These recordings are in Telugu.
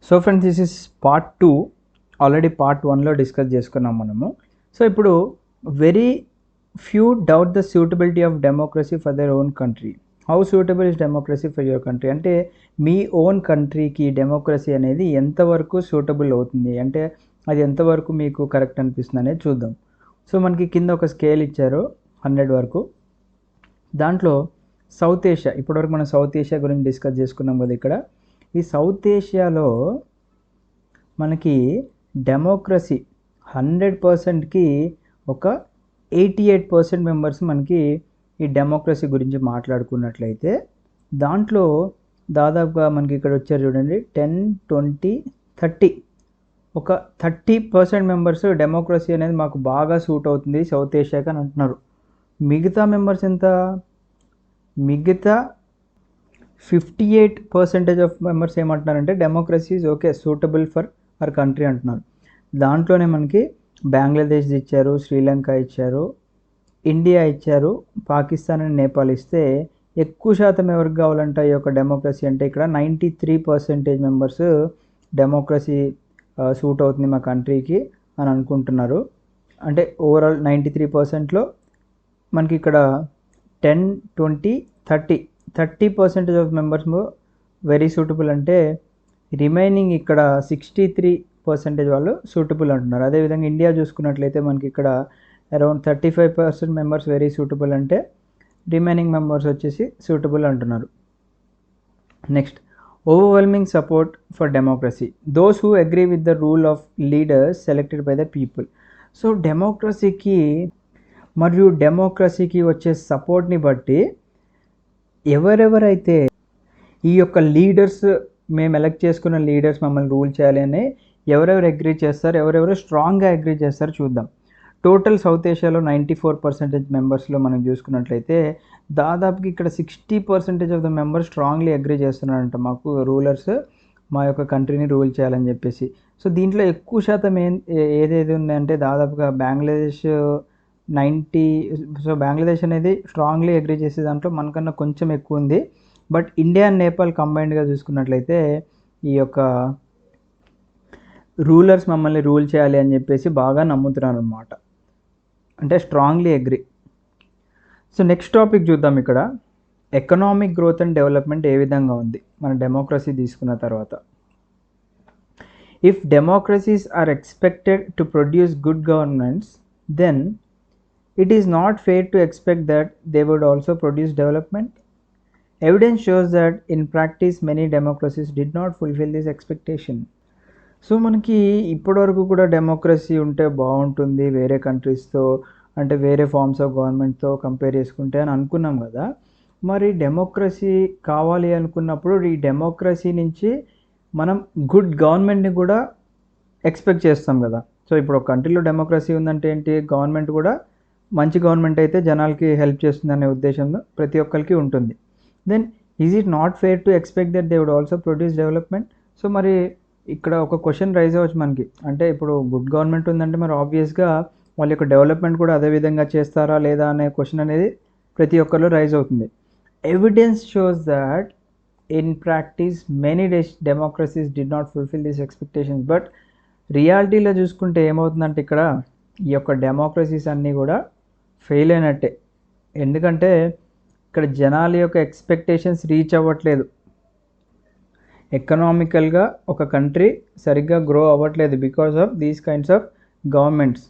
So friends, this is part 2. Already part 1లో డిస్కస్ చేసుకున్నాం మనము. సో ఇప్పుడు very few doubt the suitability of democracy for their own country. How suitable is democracy for your country అంటే మీ ఓన్ కంట్రీకి డెమోక్రసీ అనేది ఎంతవరకు సూటబుల్ అవుతుంది, అంటే అది ఎంతవరకు మీకు కరెక్ట్ అనిపిస్తుంది అనేది చూద్దాం. సో మనకి కింద ఒక స్కేల్ ఇచ్చారు 100 వరకు. దాంట్లో సౌత్ ఏషియా, ఇప్పటివరకు మనం సౌత్ ఏషియా గురించి డిస్కస్ చేసుకున్నాం కదా. ఇక్కడ ఈ సౌత్ ఏషియాలో మనకి డెమోక్రసీ 100%కి ఒక 88% మెంబర్స్ మనకి ఈ డెమోక్రసీ గురించి మాట్లాడుకున్నట్లయితే, దాంట్లో దాదాపుగా మనకి ఇక్కడ వచ్చారు చూడండి 10, 20, 30 ఒక 30% మెంబర్స్ డెమోక్రసీ అనేది మాకు బాగా సూట్ అవుతుంది సౌత్ ఏషియాకి అని అంటున్నారు. మిగతా మెంబర్స్ ఎంత? మిగతా 58% ఆఫ్ మెంబర్స్ ఏమంటున్నారంటే democracy is okay, suitable for our country అంటున్నారు. దాంట్లోనే మనకి బంగ్లాదేశ్ ఇచ్చారు, శ్రీలంక ఇచ్చారు, ఇండియా ఇచ్చారు, పాకిస్తాన్ అండ్ నేపాల్ ఇస్తే ఎక్కువ శాతం ఎవరికి కావాలంటే ఈ యొక్క డెమోక్రసీ అంటే ఇక్కడ 93% మెంబర్స్ డెమోక్రసీ సూట్ అవుతుంది మా కంట్రీకి అని అనుకుంటున్నారు. అంటే ఓవరాల్ 93%లో మనకి ఇక్కడ 10, 20, 30% ఆఫ్ మెంబర్స్ వెరీ సూటబుల్ అంటే రిమైనింగ్ ఇక్కడ 63% వాళ్ళు సూటబుల్ అంటున్నారు. అదేవిధంగా ఇండియా చూసుకున్నట్లయితే మనకి ఇక్కడ అరౌండ్ 35% మెంబర్స్ వెరీ సూటబుల్ అంటే రిమైనింగ్ మెంబర్స్ వచ్చేసి సూటబుల్ అంటున్నారు. Next, overwhelming support for democracy, those who agree with the rule of leaders selected by the people. So డెమోక్రసీకి మరియు డెమోక్రసీకి వచ్చే సపోర్ట్ని బట్టి ఎవరెవరైతే ఈ యొక్క లీడర్స్, మేము ఎలక్ట్ చేసుకున్న లీడర్స్ మమ్మల్ని రూల్ చేయాలి అని ఎవరెవరు అగ్రీ చేస్తారు, ఎవరెవరు స్ట్రాంగ్గా అగ్రీ చేస్తారు చూద్దాం. టోటల్ సౌత్ ఏషియాలో 94% మెంబర్స్లో మనం చూసుకున్నట్లయితే దాదాపుకి ఇక్కడ 60% of the members strongly agree చేస్తున్నారంట మాకు రూలర్స్ మా యొక్క కంట్రీని రూల్ చేయాలని చెప్పేసి. సో దీంట్లో ఎక్కువ శాతం ఏదేది ఉందంటే దాదాపుగా బంగ్లాదేశ్ 90. సో బంగ్లాదేశ్ అనేది స్ట్రాంగ్లీ అగ్రీ చేసే దాంట్లో మనకన్నా కొంచెం ఎక్కువ ఉంది. బట్ ఇండియా అండ్ నేపాల్ కంబైన్డ్గా చూసుకున్నట్లయితే ఈ యొక్క రూలర్స్ మమ్మల్ని రూల్ చేయాలి అని చెప్పేసి బాగా నమ్ముతున్నారు అనమాట, అంటే strongly agree. So next topic చూద్దాం. ఇక్కడ ఎకనామిక్ గ్రోత్ అండ్ డెవలప్మెంట్ ఏ విధంగా ఉంది మన డెమోక్రసీ తీసుకున్న తర్వాత. If democracies are expected to produce good governments, then it is not fair to expect that they would also produce development. Evidence shows that in practice many democracies did not fulfill this expectation. So మనకి ఇప్పటివరకు కూడా డెమోక్రసీ ఉంటే బాగుంటుంది వేరే కంట్రీస్తో, అంటే వేరే ఫార్మ్స్ ఆఫ్ గవర్నమెంట్తో కంపేర్ చేసుకుంటే అని అనుకున్నాం కదా. మరి డెమోక్రసీ కావాలి అనుకున్నప్పుడు ఈ డెమోక్రసీ నుంచి మనం గుడ్ గవర్నమెంట్ని కూడా ఎక్స్పెక్ట్ చేస్తాం కదా. సో ఇప్పుడు ఒక కంట్రీలో డెమోక్రసీ ఉందంటే ఏంటి, గవర్నమెంట్ కూడా మంచి గవర్నమెంట్ అయితే జనాలకి హెల్ప్ చేస్తుంది అనే ఉద్దేశంలో ప్రతి ఒక్కరికి ఉంటుంది. Then is it not fair to expect that they would also produce development. So మరి ఇక్కడ ఒక క్వశ్చన్ రైజ్ అవ్వచ్చు మనకి, అంటే ఇప్పుడు గుడ్ గవర్నమెంట్ ఉందంటే మరి ఆబ్వియస్గా వాళ్ళ యొక్క డెవలప్మెంట్ కూడా అదే విధంగా చేస్తారా లేదా అనే క్వశ్చన్ అనేది ప్రతి ఒక్కరిలో రైజ్ అవుతుంది. Evidence shows that in practice many democracies did not fulfil these expectations. But రియాలిటీలో చూసుకుంటే ఏమవుతుందంటే ఇక్కడ ఈ యొక్క డెమోక్రసీస్ అన్నీ కూడా ఫెయిల్ అయినట్టే. ఎందుకంటే ఇక్కడ జనాల యొక్క ఎక్స్పెక్టేషన్స్ రీచ్ అవ్వట్లేదు. ఎకనామికల్గా ఒక కంట్రీ సరిగ్గా గ్రో అవ్వట్లేదు because of these kinds of governments.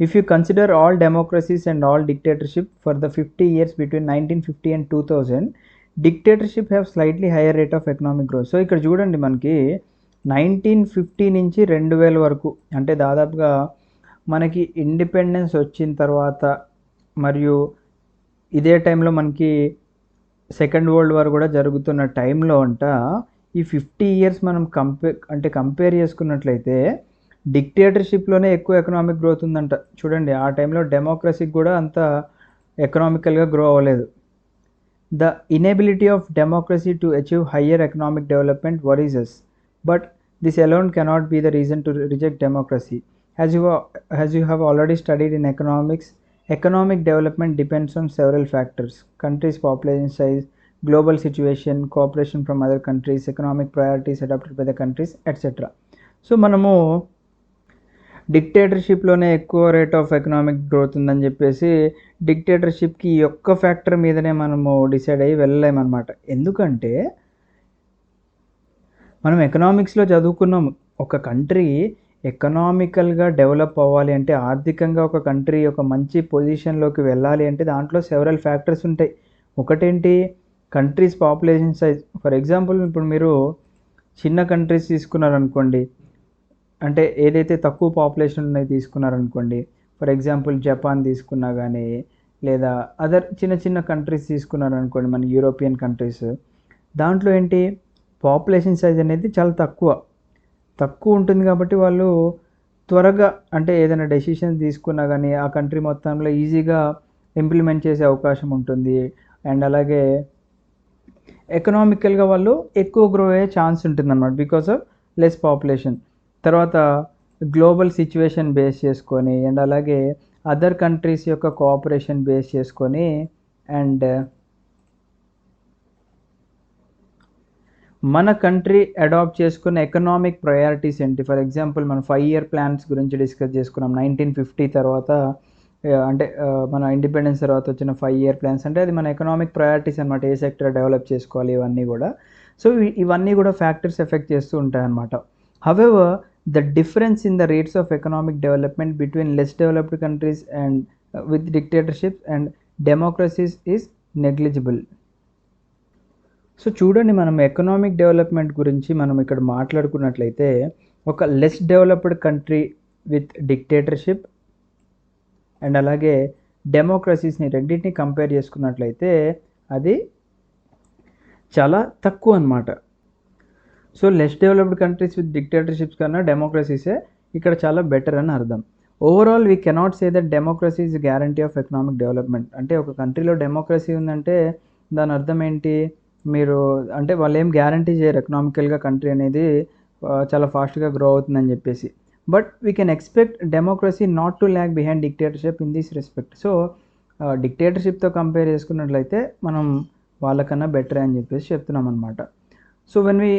If you consider all democracies and all dictatorship for the 50 years between 1950 and 2000, dictatorship have slightly hire rate of economic growth. So ఇక్కడ చూడండి మనకి 1950 నుంచి 2000 వరకు, అంటే దాదాపుగా మనకి ఇండిపెండెన్స్ వచ్చిన తర్వాత మరియు ఇదే టైంలో మనకి సెకండ్ వరల్డ్ వార్ కూడా జరుగుతున్న టైంలో అంట ఈ 50 years మనం కంపేర్ చేసుకున్నట్లయితే డిక్టేటర్షిప్లోనే ఎక్కువ ఎకనామిక్ గ్రోత్ ఉందంట. చూడండి ఆ టైంలో డెమోక్రసీకి కూడా అంత ఎకనామికల్గా గ్రో అవ్వలేదు. The inability of democracy to achieve higher economic development worries us, but this alone cannot be the reason to reject democracy. As you have already studied in economics, economic development depends on several factors: country's population size, global situation, cooperation from other countries, economic priorities adopted by the countries, etc. So మనము డిక్టేటర్షిప్లోనే ఎక్కువ రేట్ ఆఫ్ ఎకనామిక్ గ్రోత్ ఉందని చెప్పేసి డిక్టేటర్షిప్కి ఈ ఒక్క ఫ్యాక్టర్ మీదనే మనము డిసైడ్ అయ్యి వెళ్ళలేమన్నమాట. ఎందుకంటే మనం ఎకనామిక్స్లో చదువుకున్నాము, ఒక కంట్రీ ఎకనామికల్గా డెవలప్ అవ్వాలి అంటే, ఆర్థికంగా ఒక కంట్రీ ఒక మంచి పొజిషన్లోకి వెళ్ళాలి అంటే దాంట్లో సెవరల్ ఫ్యాక్టర్స్ ఉంటాయి. ఒకటేంటి, countries population size. For example ఇప్పుడు మీరు చిన్న కంట్రీస్ తీసుకున్నారనుకోండి, అంటే ఏదైతే తక్కువ పాపులేషన్ ఉన్నాయి తీసుకున్నారనుకోండి, ఫర్ ఎగ్జాంపుల్ జపాన్ తీసుకున్నా కానీ, లేదా అదర్ చిన్న చిన్న కంట్రీస్ తీసుకున్నారనుకోండి, మన యూరోపియన్ కంట్రీస్, దాంట్లో ఏంటి పాపులేషన్ సైజ్ అనేది చాలా తక్కువ ఉంటుంది. కాబట్టి వాళ్ళు త్వరగా అంటే ఏదైనా డెసిషన్ తీసుకున్నా కానీ ఆ కంట్రీ మొత్తంలో ఈజీగా ఇంప్లిమెంట్ చేసే అవకాశం ఉంటుంది. అండ్ అలాగే ఎకనామికల్గా వాళ్ళు ఎక్కువ గ్రో అయ్యే ఛాన్స్ ఉంటుంది అన్నమాట, బికాస్ ఆఫ్ లెస్ పాపులేషన్. తర్వాత గ్లోబల్ సిచ్యువేషన్ బేస్ చేసుకొని, అండ్ అలాగే అదర్ కంట్రీస్ యొక్క కోఆపరేషన్ బేస్ చేసుకొని, అండ్ మన కంట్రీ అడాప్ట్ చేసుకున్న ఎకనామిక్ ప్రయారిటీస్ ఏంటి. ఫర్ ఎగ్జాంపుల్ మనం 5 year ప్లాన్స్ గురించి డిస్కస్ చేసుకున్నాం. 1950 తర్వాత అంటే మన ఇండిపెండెన్స్ తర్వాత వచ్చిన 5 year ప్లాన్స్, అంటే అది మన ఎకనామిక్ ప్రయారిటీస్ అనమాట, ఏ సెక్టర్ డెవలప్ చేసుకోవాలి ఇవన్నీ కూడా. సో ఇవన్నీ కూడా ఫ్యాక్టర్స్ ఎఫెక్ట్ చేస్తూ ఉంటాయి అన్నమాట. However the difference in the rates of economic development between less developed countries and with dictatorships and democracies is negligible. So చూడండి, మనం ఎకనామిక్ డెవలప్మెంట్ గురించి మనం ఇక్కడ మాట్లాడుకున్నట్లయితే, ఒక less developed country with dictatorship and అలాగే డెమోక్రసీస్ని రెండింటిని కంపేర్ చేసుకున్నట్లయితే అది చాలా తక్కువ అన్నమాట. So less developed countries with dictatorships కన్నా డెమోక్రసీసే ఇక్కడ చాలా బెటర్ అని అర్థం. Overall we cannot say that democracy is guarantee of economic development. అంటే ఒక కంట్రీలో డెమోక్రసీ ఉందంటే దాని అర్థం ఏంటి, మీరు అంటే వాళ్ళు ఏం గ్యారంటీ చేయరు ఎకనామికల్గా కంట్రీ అనేది చాలా ఫాస్ట్గా గ్రో అవుతుందని చెప్పేసి. But we can expect democracy not to lag behind dictatorship in this respect. So డిక్టేటర్షిప్తో కంపేర్ చేసుకున్నట్లయితే మనం వాళ్ళకన్నా బెటర్ అని చెప్పేసి చెప్తున్నాం అనమాట. So when we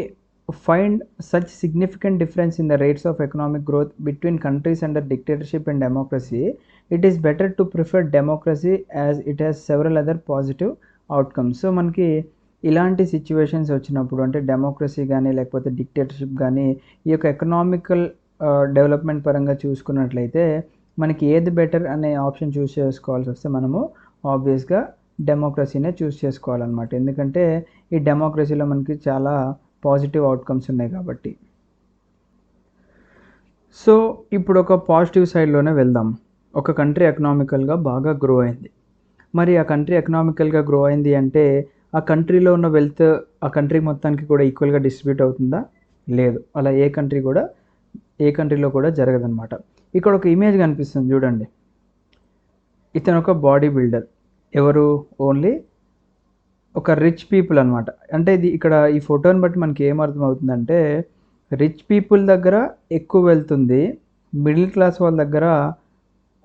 find such significant difference in the rates of economic growth between countries under dictatorship and democracy, it is better to prefer democracy as it has several other positive outcomes. So మనకి ఇలాంటి సిచ్యువేషన్స్ వచ్చినప్పుడు, అంటే డెమోక్రసీ కానీ లేకపోతే డిక్టేటర్షిప్ కానీ ఈ యొక్క ఎకనామికల్ డెవలప్మెంట్ పరంగా చూసుకున్నట్లయితే మనకి ఏది బెటర్ అనే ఆప్షన్ చూస్ చేసుకోవాల్సి వస్తే మనము ఆబ్వియస్గా డెమోక్రసీనే చూస్ చేసుకోవాలన్నమాట. ఎందుకంటే ఈ డెమోక్రసీలో మనకి చాలా పాజిటివ్ అవుట్కమ్స్ ఉన్నాయి కాబట్టి. సో ఇప్పుడు ఒక పాజిటివ్ సైడ్లోనే వెళ్దాం. ఒక కంట్రీ ఎకనామికల్గా బాగా గ్రో అయింది. మరి ఆ కంట్రీ ఎకనామికల్గా గ్రో అయింది అంటే ఆ కంట్రీలో ఉన్న వెల్త్ ఆ కంట్రీ మొత్తానికి కూడా ఈక్వల్గా డిస్ట్రిబ్యూట్ అవుతుందా? లేదు. అలా ఏ కంట్రీలో కూడా జరగదన్నమాట. ఇక్కడ ఒక ఇమేజ్ కనిపిస్తుంది చూడండి. ఇతను ఒక బాడీ బిల్డర్. ఎవరు? ఓన్లీ ఒక రిచ్ పీపుల్ అనమాట. అంటే ఇది ఇక్కడ ఈ ఫోటోని బట్టి మనకి ఏమర్థం అవుతుందంటే, రిచ్ పీపుల్ దగ్గర ఎక్కువ వెళ్తుంది, మిడిల్ క్లాస్ వాళ్ళ దగ్గర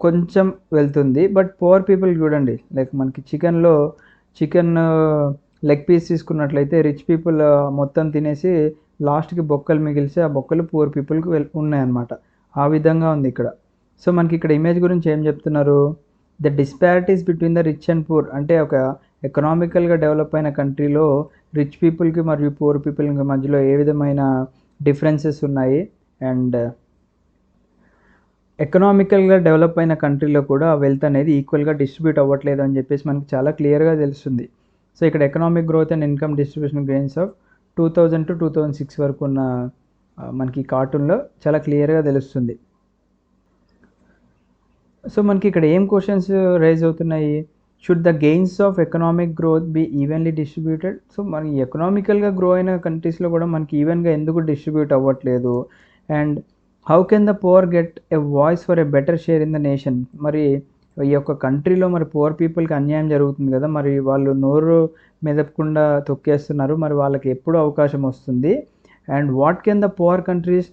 కొంచెం వెళ్తుంది. బట్ పువర్ పీపుల్ చూడండి, లైక్ మనకి చికెన్ లెగ్ పీస్ తీసుకున్నట్లయితే రిచ్ పీపుల్ మొత్తం తినేసి లాస్ట్కి బొక్కలు మిగిలిసి ఆ బొక్కలు పువర్ పీపుల్కి ఉన్నాయన్నమాట. ఆ విధంగా ఉంది ఇక్కడ. సో మనకి ఇక్కడ ఇమేజ్ గురించి ఏం చెప్తున్నారు, the disparities between the rich and poor. అంటే ఒక ఎకనామికల్గా డెవలప్ అయిన కంట్రీలో రిచ్ పీపుల్కి మరియు పూర్ పీపుల్కి మధ్యలో ఏ విధమైన డిఫరెన్సెస్ ఉన్నాయి, అండ్ ఎకనామికల్గా డెవలప్ అయిన కంట్రీలో కూడా వెల్త్ అనేది ఈక్వల్గా డిస్ట్రిబ్యూట్ అవ్వట్లేదు అని చెప్పేసి మనకి చాలా క్లియర్గా తెలుస్తుంది. సో ఇక్కడ economic growth and income distribution gains of 2000 to 2006 వరకు ఉన్న మనకి కార్టూన్లో చాలా క్లియర్గా తెలుస్తుంది. సో మనకి ఇక్కడ ఏం క్వశ్చన్స్ రైజ్ అవుతున్నాయి, should the gains of economic growth be evenly distributed. So మనకి ఎకనామికల్గా గ్రో అయిన కంట్రీస్లో కూడా మనకి ఈవెన్గా ఎందుకు డిస్ట్రిబ్యూట్ అవ్వట్లేదు, and how can the poor get a voice for a better share in the nation. మరి ఈ యొక్క కంట్రీలో మరి పువర్ పీపుల్కి అన్యాయం జరుగుతుంది కదా, మరి వాళ్ళు నోరు మెదపకుండా తొక్కేస్తున్నారు, మరి వాళ్ళకి ఎప్పుడు అవకాశం వస్తుంది, and what can the poor countries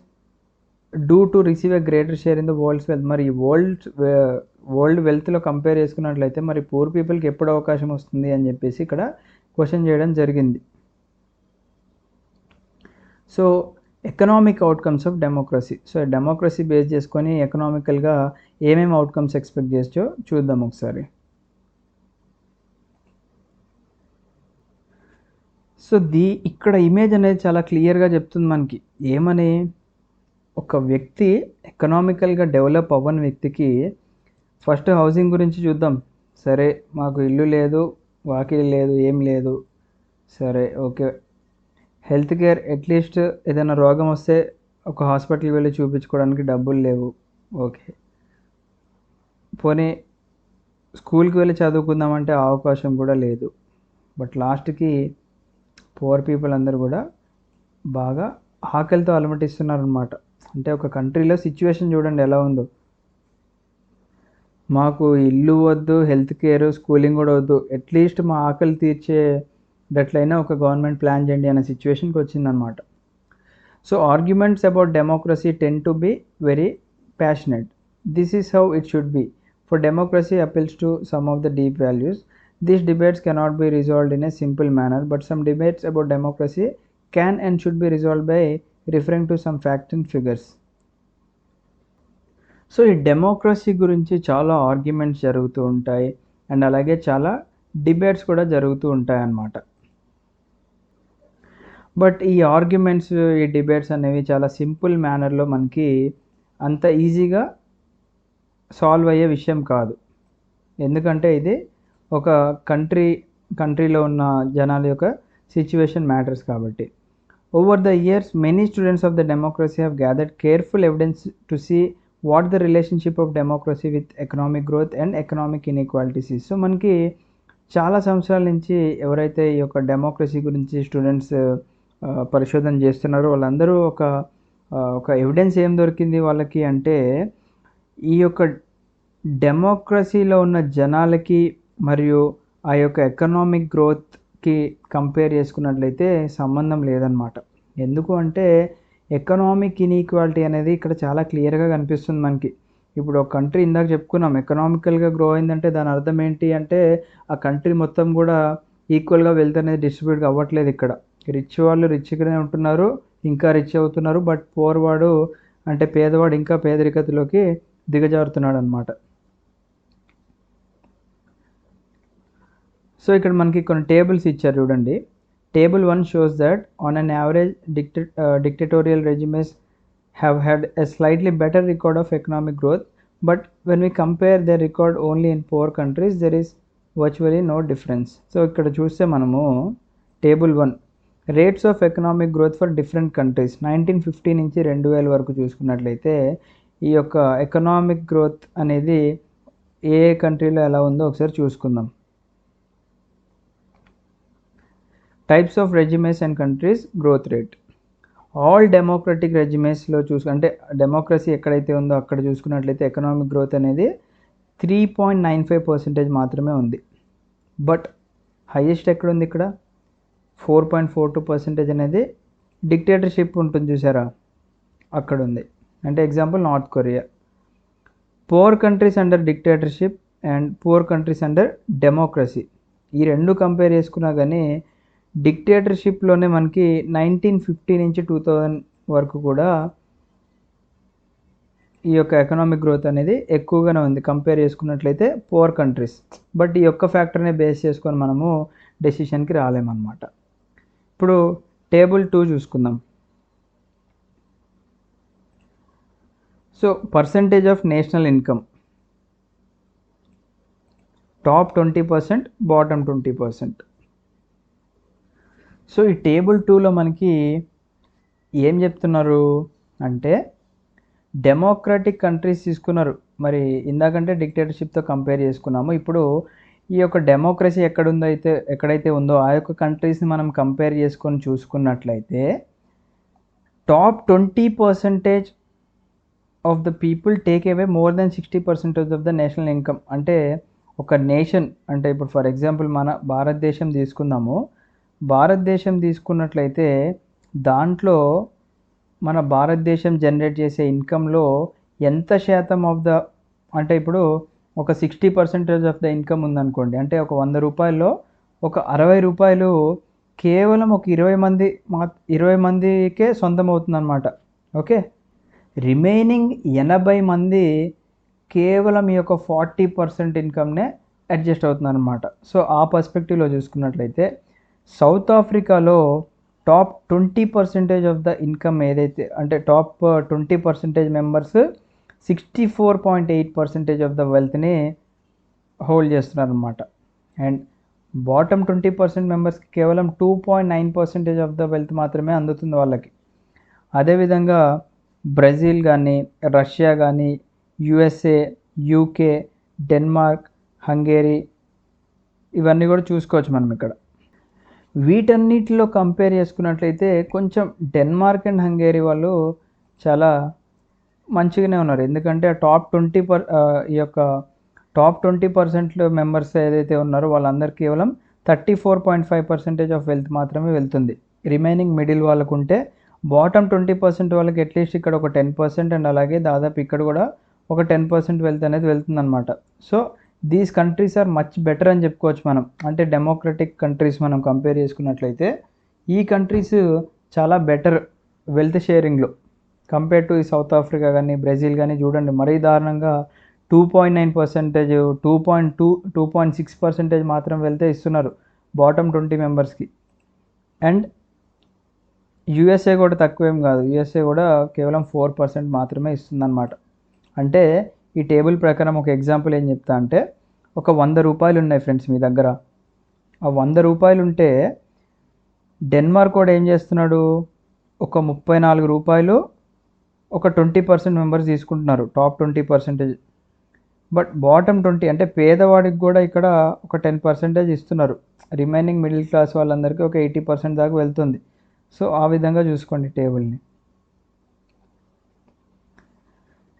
do to receive a greater share in the world's wealth. మరి వరల్డ్ వెల్త్లో కంపేర్ చేసుకున్నట్లయితే మరి పూర్ పీపుల్కి ఎప్పుడు అవకాశం వస్తుంది అని చెప్పేసి ఇక్కడ క్వశ్చన్ చేయడం జరిగింది. So economic outcomes of democracy. So democracy base చేసుకొని ఎకనామికల్గా ఏమేమి అవుట్కమ్స్ ఎక్స్పెక్ట్ చేయొచ్చో చూద్దాం ఒకసారి. సో ఇక్కడ ఇమేజ్ అనేది చాలా క్లియర్గా చెప్తుంది మనకి. ఏమని, ఒక వ్యక్తి ఎకనామికల్గా డెవలప్ అవ్వని వ్యక్తికి ఫస్ట్ హౌసింగ్ గురించి చూద్దాం. సరే, మాకు ఇల్లు లేదు, వాకిలి లేదు, ఏం లేదు, సరే ఓకే. హెల్త్ కేర్, అట్లీస్ట్ ఏదైనా రోగం వస్తే ఒక హాస్పిటల్కి వెళ్ళి చూపించుకోవడానికి డబ్బులు లేవు, ఓకే. పోనీ స్కూల్కి వెళ్ళి చదువుకుందామంటే అవకాశం కూడా లేదు. బట్ లాస్ట్కి పూర్ పీపుల్ అందరూ కూడా బాగా ఆకలితో అలమటిస్తున్నారనమాట. అంటే ఒక కంట్రీలో సిచ్యువేషన్ చూడండి ఎలా ఉందో. మాకు ఇల్లు వద్దు, హెల్త్ కేర్, స్కూలింగ్ కూడా వద్దు, అట్లీస్ట్ మా ఆకలి తీర్చేటట్లయినా ఒక గవర్నమెంట్ ప్లాన్ చేయండి అనే సిచ్యువేషన్కి వచ్చిందనమాట. So arguments about democracy tend to be very passionate. This is how it should be. For democracy appeals to some of the deep values. These debates cannot be resolved in a simple manner, but some debates about democracy can and should be resolved by referring to some facts and figures. So ఈ డెమోక్రసీ గురించి చాలా ఆర్గ్యుమెంట్స్ జరుగుతూ ఉంటాయి అండ్ అలాగే చాలా డిబేట్స్ కూడా జరుగుతూ ఉంటాయి అన్నమాట. బట్ ఈ ఆర్గ్యుమెంట్స్, ఈ డిబేట్స్ అనేవి చాలా సింపుల్ మేనర్లో మనకి అంత ఈజీగా సాల్వ్ అయ్యే విషయం కాదు. ఎందుకంటే ఇది ఒక కంట్రీలో ఉన్న జనాల యొక్క సిచ్యువేషన్ మ్యాటర్స్ కాబట్టి. Over the years many students of the democracy have gathered careful evidence to see what the relationship of democracy with economic growth and economic inequalities. So మనకి చాలా సంవత్సరాల నుంచి ఎవరైతే ఈ యొక్క డెమోక్రసీ గురించి స్టూడెంట్స్ పరిశోధన చేస్తున్నారో వాళ్ళందరూ ఒక ఎవిడెన్స్ ఏం దొరికింది వాళ్ళకి అంటే, ఈ యొక్క డెమోక్రసీలో ఉన్న జనాలకి మరియు ఆ యొక్క ఎకనామిక్ గ్రోత్కి కంపేర్ చేసుకున్నట్లయితే సంబంధం లేదనమాట. ఎందుకు అంటే ఎకనామిక్ ఇన్ఈక్వాలిటీ అనేది ఇక్కడ చాలా క్లియర్గా కనిపిస్తుంది మనకి. ఇప్పుడు ఒక కంట్రీ ఇందాక చెప్పుకున్నాం ఎకనామికల్గా గ్రో అయిందంటే దాని అర్థం ఏంటి అంటే ఆ కంట్రీ మొత్తం కూడా ఈక్వల్గా వెల్త్ అనేది డిస్ట్రిబ్యూట్ అవ్వట్లేదు. ఇక్కడ రిచ్ వాళ్ళు రిచ్గానే ఉంటున్నారు, ఇంకా రిచ్ అవుతున్నారు. బట్ పూర్ వాడు అంటే పేదవాడు ఇంకా పేదరికతలోకి దిగజారుతున్నాడు అనమాట. సో ఇక్కడ మనకి కొన్ని టేబుల్స్ ఇచ్చారు చూడండి. Table 1 shows that on an average dictatorial regimes have had a slightly better record of economic growth, but when we compare their record only in poor countries there is virtually no difference. So ఇక్కడ చూస్తే మనము table 1 rates of economic growth for different countries 1950 నుంచి 2000 వరకు చూసుకున్నట్లయితే ఈ యొక్క ఎకనామిక్ గ్రోత్ అనేది ఏ కంట్రీలో ఎలా ఉందో ఒకసారి చూసుకుందాం. Types of regimes and countries growth rate. All democratic రెజిమేస్లో అంటే డెమోక్రసీ ఎక్కడైతే ఉందో అక్కడ చూసుకున్నట్లయితే ఎకనామిక్ గ్రోత్ అనేది 3.95% మాత్రమే ఉంది. బట్ హైయెస్ట్ ఎక్కడ ఉంది? ఇక్కడ 4.42% అనేది డిక్టేటర్షిప్ ఉంటుంది చూసారా, అక్కడ ఉంది. అంటే example north Korea. Poor countries under dictatorship and poor countries under democracy, ఈ రెండు కంపేర్ చేసుకున్నా కానీ డిక్టేటర్షిప్లోనే మనకి 1950 నుంచి 2000 వరకు కూడా ఈ యొక్క ఎకనామిక్ గ్రోత్ అనేది ఎక్కువగానే ఉంది కంపేర్ చేసుకున్నట్లయితే పూర్ కంట్రీస్. బట్ ఈ యొక్క ఫ్యాక్టర్ని బేస్ చేసుకొని మనము డెసిషన్కి రాలేమన్నమాట. ఇప్పుడు టేబుల్ 2 చూసుకుందాం. So percentage of national income, top 20%, bottom 20%. So ఈ టేబుల్ 2లో మనకి ఏం చెప్తున్నారు అంటే డెమోక్రటిక్ కంట్రీస్ తీసుకున్నారు. మరి ఇందాకంటే డిక్టేటర్షిప్తో కంపేర్ చేసుకున్నాము. ఇప్పుడు ఈ యొక్క డెమోక్రసీ ఎక్కడైతే ఉందో ఆ యొక్క కంట్రీస్ని మనం కంపేర్ చేసుకొని చూసుకున్నట్లయితే top 20% of the people take away more than 60% of the national income. అంటే ఒక నేషన్ అంటే ఇప్పుడు ఫర్ ఎగ్జాంపుల్ మన భారతదేశం తీసుకుందాము. భారతదేశం తీసుకున్నట్లయితే దాంట్లో మన భారతదేశం జనరేట్ చేసే ఇన్కంలో ఎంత శాతం ఆఫ్ ద అంటే ఇప్పుడు ఒక 60% ఆఫ్ ద ఇన్కమ్ ఉందనుకోండి, అంటే ఒక 100 రూపాయల్లో ఒక 60 రూపాయలు కేవలం ఒక 20 మందికే సొంతమవుతుందన్నమాట. ఓకే. రిమైనింగ్ 80 మంది కేవలం ఈ యొక్క 40% ఇన్కమ్‌నే అడ్జస్ట్ అవుతుందన్నమాట. సో, ఆ పర్స్పెక్టివ్‌లో చూసుకున్నట్లయితే సౌత్ ఆఫ్రికాలో టాప్ 20% ఆఫ్ ద ఇన్కమ్ ఏదైతే అంటే టాప్ 20% మెంబర్స్ 64.8% ఆఫ్ ద వెల్త్‌ని హోల్డ్ చేస్తున్నారన్నమాట. అండ్ బాటమ్ 20% మెంబర్స్కి కేవలం 2.9% ఆఫ్ ద వెల్త్ మాత్రమే అందుతుంది వాళ్ళకి. అదేవిధంగా బ్రెజిల్ కానీ, రష్యా కానీ, యుఎస్ఏ, యూకే, డెన్మార్క్, హంగేరీ ఇవన్నీ కూడా చూసుకోవచ్చు మనం ఇక్కడ. వీటన్నిటిలో కంపేర్ చేసుకున్నట్లయితే కొంచెం డెన్మార్క్ అండ్ హంగేరీ వాళ్ళు చాలా మంచిగానే ఉన్నారు. ఎందుకంటే టాప్ 20% మెంబర్స్ ఏదైతే ఉన్నారో వాళ్ళందరికీ కేవలం 34.5% ఆఫ్ వెల్త్ మాత్రమే వెళ్తుంది. రిమైనింగ్ మిడిల్ వాళ్ళకు ఉంటే బాటమ్ 20% వాళ్ళకి అట్లీస్ట్ ఇక్కడ ఒక 10% అండ్ అలాగే దాదాపు ఇక్కడ కూడా ఒక 10% వెల్త్ అనేది వెళ్తుందన్నమాట. So these countries are much better అని చెప్పుకోవచ్చు మనం. అంటే డెమోక్రటిక్ కంట్రీస్ మనం కంపేర్ చేసుకున్నట్లయితే ఈ కంట్రీస్ చాలా బెటర్ వెల్త్ షేరింగ్లో కంపేర్ టు ఈ సౌత్ ఆఫ్రికా కానీ, బ్రెజిల్ కానీ చూడండి మరీ దారుణంగా 2.9%, 2.6% మాత్రం వెళ్తే ఇస్తున్నారు బాటమ్ 20 మెంబర్స్కి. అండ్ యూఎస్ఏ కూడా తక్కువేం కాదు. యూఎస్ఏ కూడా కేవలం 4% మాత్రమే ఇస్తుందన్నమాట. అంటే ఈ టేబుల్ ప్రకారం ఒక ఎగ్జాంపుల్ ఏం చెప్తా అంటే ఒక 100 రూపాయలు ఉన్నాయి ఫ్రెండ్స్ మీ దగ్గర. ఆ 100 రూపాయలు ఉంటే డెన్మార్క్ కూడా ఏం చేస్తున్నాడు, ఒక 34 రూపాయలు ఒక 20% మెంబర్స్ తీసుకుంటున్నారు, టాప్ 20%. బట్ బాటమ్ 20 అంటే పేదవాడికి కూడా ఇక్కడ ఒక 10% ఇస్తున్నారు. రిమైనింగ్ మిడిల్ క్లాస్ వాళ్ళందరికీ ఒక 80% దాకా వెళ్తుంది. సో ఆ విధంగా చూసుకోండి టేబుల్ని.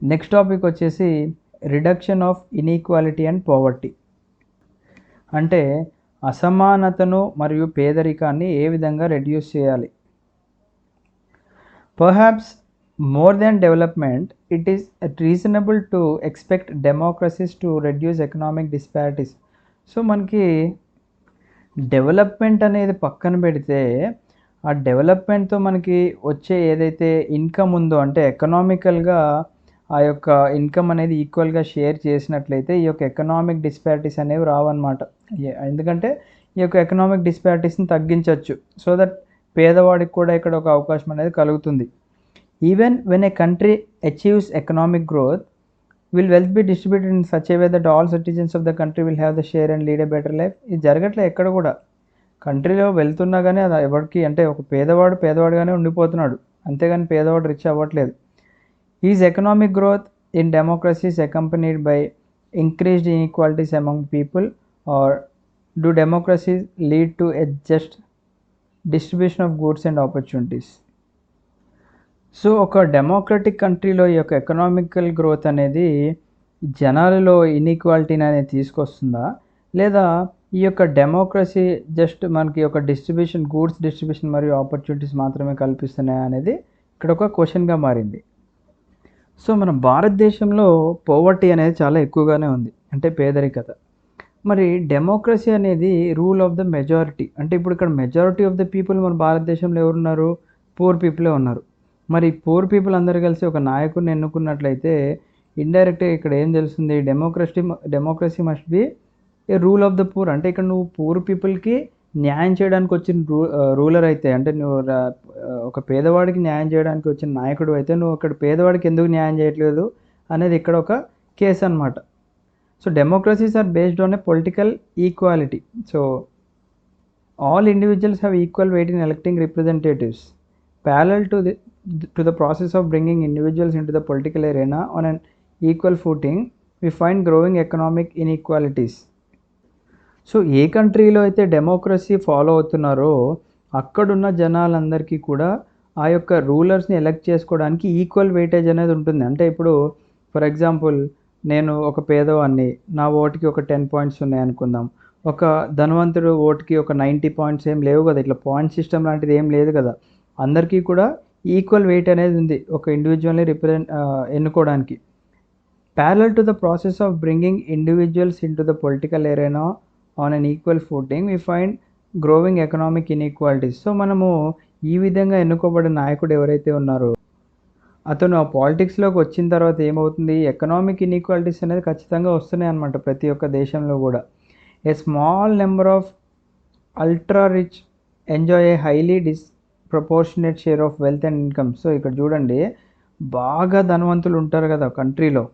నెక్స్ట్ టాపిక్ వచ్చేసి reduction of inequality and poverty. అంటే అసమానతను మరియు పేదరికాన్ని ఏ విధంగా రెడ్యూస్ చేయాలి. Perhaps more than development it is reasonable to expect democracies to reduce economic disparities. So మనకి డెవలప్మెంట్ అనేది పక్కన పెడితే ఆ డెవలప్మెంట్తో మనకి వచ్చే ఏదైతే ఇన్కమ్ ఉందో అంటే ఎకనామికల్గా ఆ యొక్క ఇన్కమ్ అనేది ఈక్వల్గా షేర్ చేసినట్లయితే ఈ యొక్క ఎకనామిక్ డిస్పారిటీస్ అనేవి రావన్నమాట. ఎందుకంటే ఈ యొక్క ఎకనామిక్ డిస్పారిటీస్ని తగ్గించవచ్చు. సో దట్ పేదవాడికి కూడా ఇక్కడ ఒక అవకాశం అనేది కలుగుతుంది. Even when a country achieves economic growth will wealth be distributed in such a way that all citizens of the country will have the share and lead a better life. ఇది జరగట్లే ఎక్కడ కూడా. కంట్రీలో వెళ్తున్నా కానీ అది ఎవరికి అంటే ఒక పేదవాడుగానే ఉండిపోతున్నాడు, అంతేగాని పేదవాడు రిచ్ అవ్వట్లేదు. Is economic growth in democracies accompanied by increased inequalities among people or do democracies lead to a just distribution of goods and opportunities. So ఒక డెమోక్రటిక్ కంట్రీలో ఈ యొక్క ఎకనామికల్ గ్రోత్ అనేది జనాలలో ఇన్ఈక్వాలిటీని అనేది తీసుకొస్తుందా, లేదా ఈ యొక్క డెమోక్రసీ జస్ట్ మనకి ఒక డిస్ట్రిబ్యూషన్ గూడ్స్ డిస్ట్రిబ్యూషన్ మరియు ఆపర్చునిటీస్ మాత్రమే కల్పిస్తున్నాయా అనేది ఇక్కడ ఒక క్వశ్చన్గా మారింది. సో మన భారతదేశంలో పోవర్టీ అనేది చాలా ఎక్కువగానే ఉంది, అంటే పేదరికత. మరి డెమోక్రసీ అనేది రూల్ ఆఫ్ ద మెజారిటీ. అంటే ఇప్పుడు ఇక్కడ మెజారిటీ ఆఫ్ ద పీపుల్ మన భారతదేశంలో ఎవరున్నారు, పూర్ పీపులే ఉన్నారు. మరి పూర్ పీపుల్ అందరూ కలిసి ఒక నాయకుడిని ఎన్నుకున్నట్లయితే ఇండైరెక్ట్గా ఇక్కడ ఏం తెలుస్తుంది, democracy must be A rule of the poor. అంటే ఇక్కడ నువ్వు పూర్ పీపుల్కి న్యాయం చేయడానికి వచ్చిన రూలర్ అయితే, అంటే నువ్వు ఒక పేదవాడికి న్యాయం చేయడానికి వచ్చిన నాయకుడు అయితే నువ్వు అక్కడ పేదవాడికి ఎందుకు న్యాయం చేయట్లేదు అనేది ఇక్కడ ఒక కేసు అనమాట. So democracies are based on a political equality. So all individuals have equal weight in electing representatives. Parallel to the process of bringing individuals into the political arena on an equal footing, we find growing economic inequalities. So ఏ కంట్రీలో అయితే డెమోక్రసీ ఫాలో అవుతున్నారో అక్కడున్న జనాలందరికీ కూడా ఆ యొక్క రూలర్స్ని ఎలక్ట్ చేసుకోవడానికి ఈక్వల్ వెయిటేజ్ అనేది ఉంటుంది. అంటే ఇప్పుడు ఫర్ ఎగ్జాంపుల్ నేను ఒక పేదవాడిని, నా ఓటుకి ఒక 10 పాయింట్స్ ఉన్నాయి అనుకుందాం. ఒక ధనవంతుడు ఓటుకి ఒక 90 పాయింట్స్ ఏం లేవు కదా, ఇట్లా పాయింట్ సిస్టమ్ లాంటిది ఏం లేదు కదా. అందరికీ కూడా ఈక్వల్ వెయిట్ అనేది ఉంది ఒక ఇండివిజువల్ని ఎన్నుకోవడానికి. Parallel to the process of bringing individuals into the political arena on an equal footing we find growing economic inequalities. So మనము ఈ విధంగా ఎన్నుకోబడిన నాయకుడు ఎవరైతే ఉన్నారో అతను ఆ పాలిటిక్స్లోకి వచ్చిన తర్వాత ఏమవుతుంది, ఎకనామిక్ ఇన్ఈక్వాలిటీస్ అనేది ఖచ్చితంగా వస్తున్నాయి అన్నమాట ప్రతి ఒక్క దేశంలో కూడా. A small number of ultra rich enjoy a highly disproportionate share of wealth and income. So ఇక్కడ చూడండి, బాగా ధనవంతులు ఉంటారు కదా కంట్రీలో,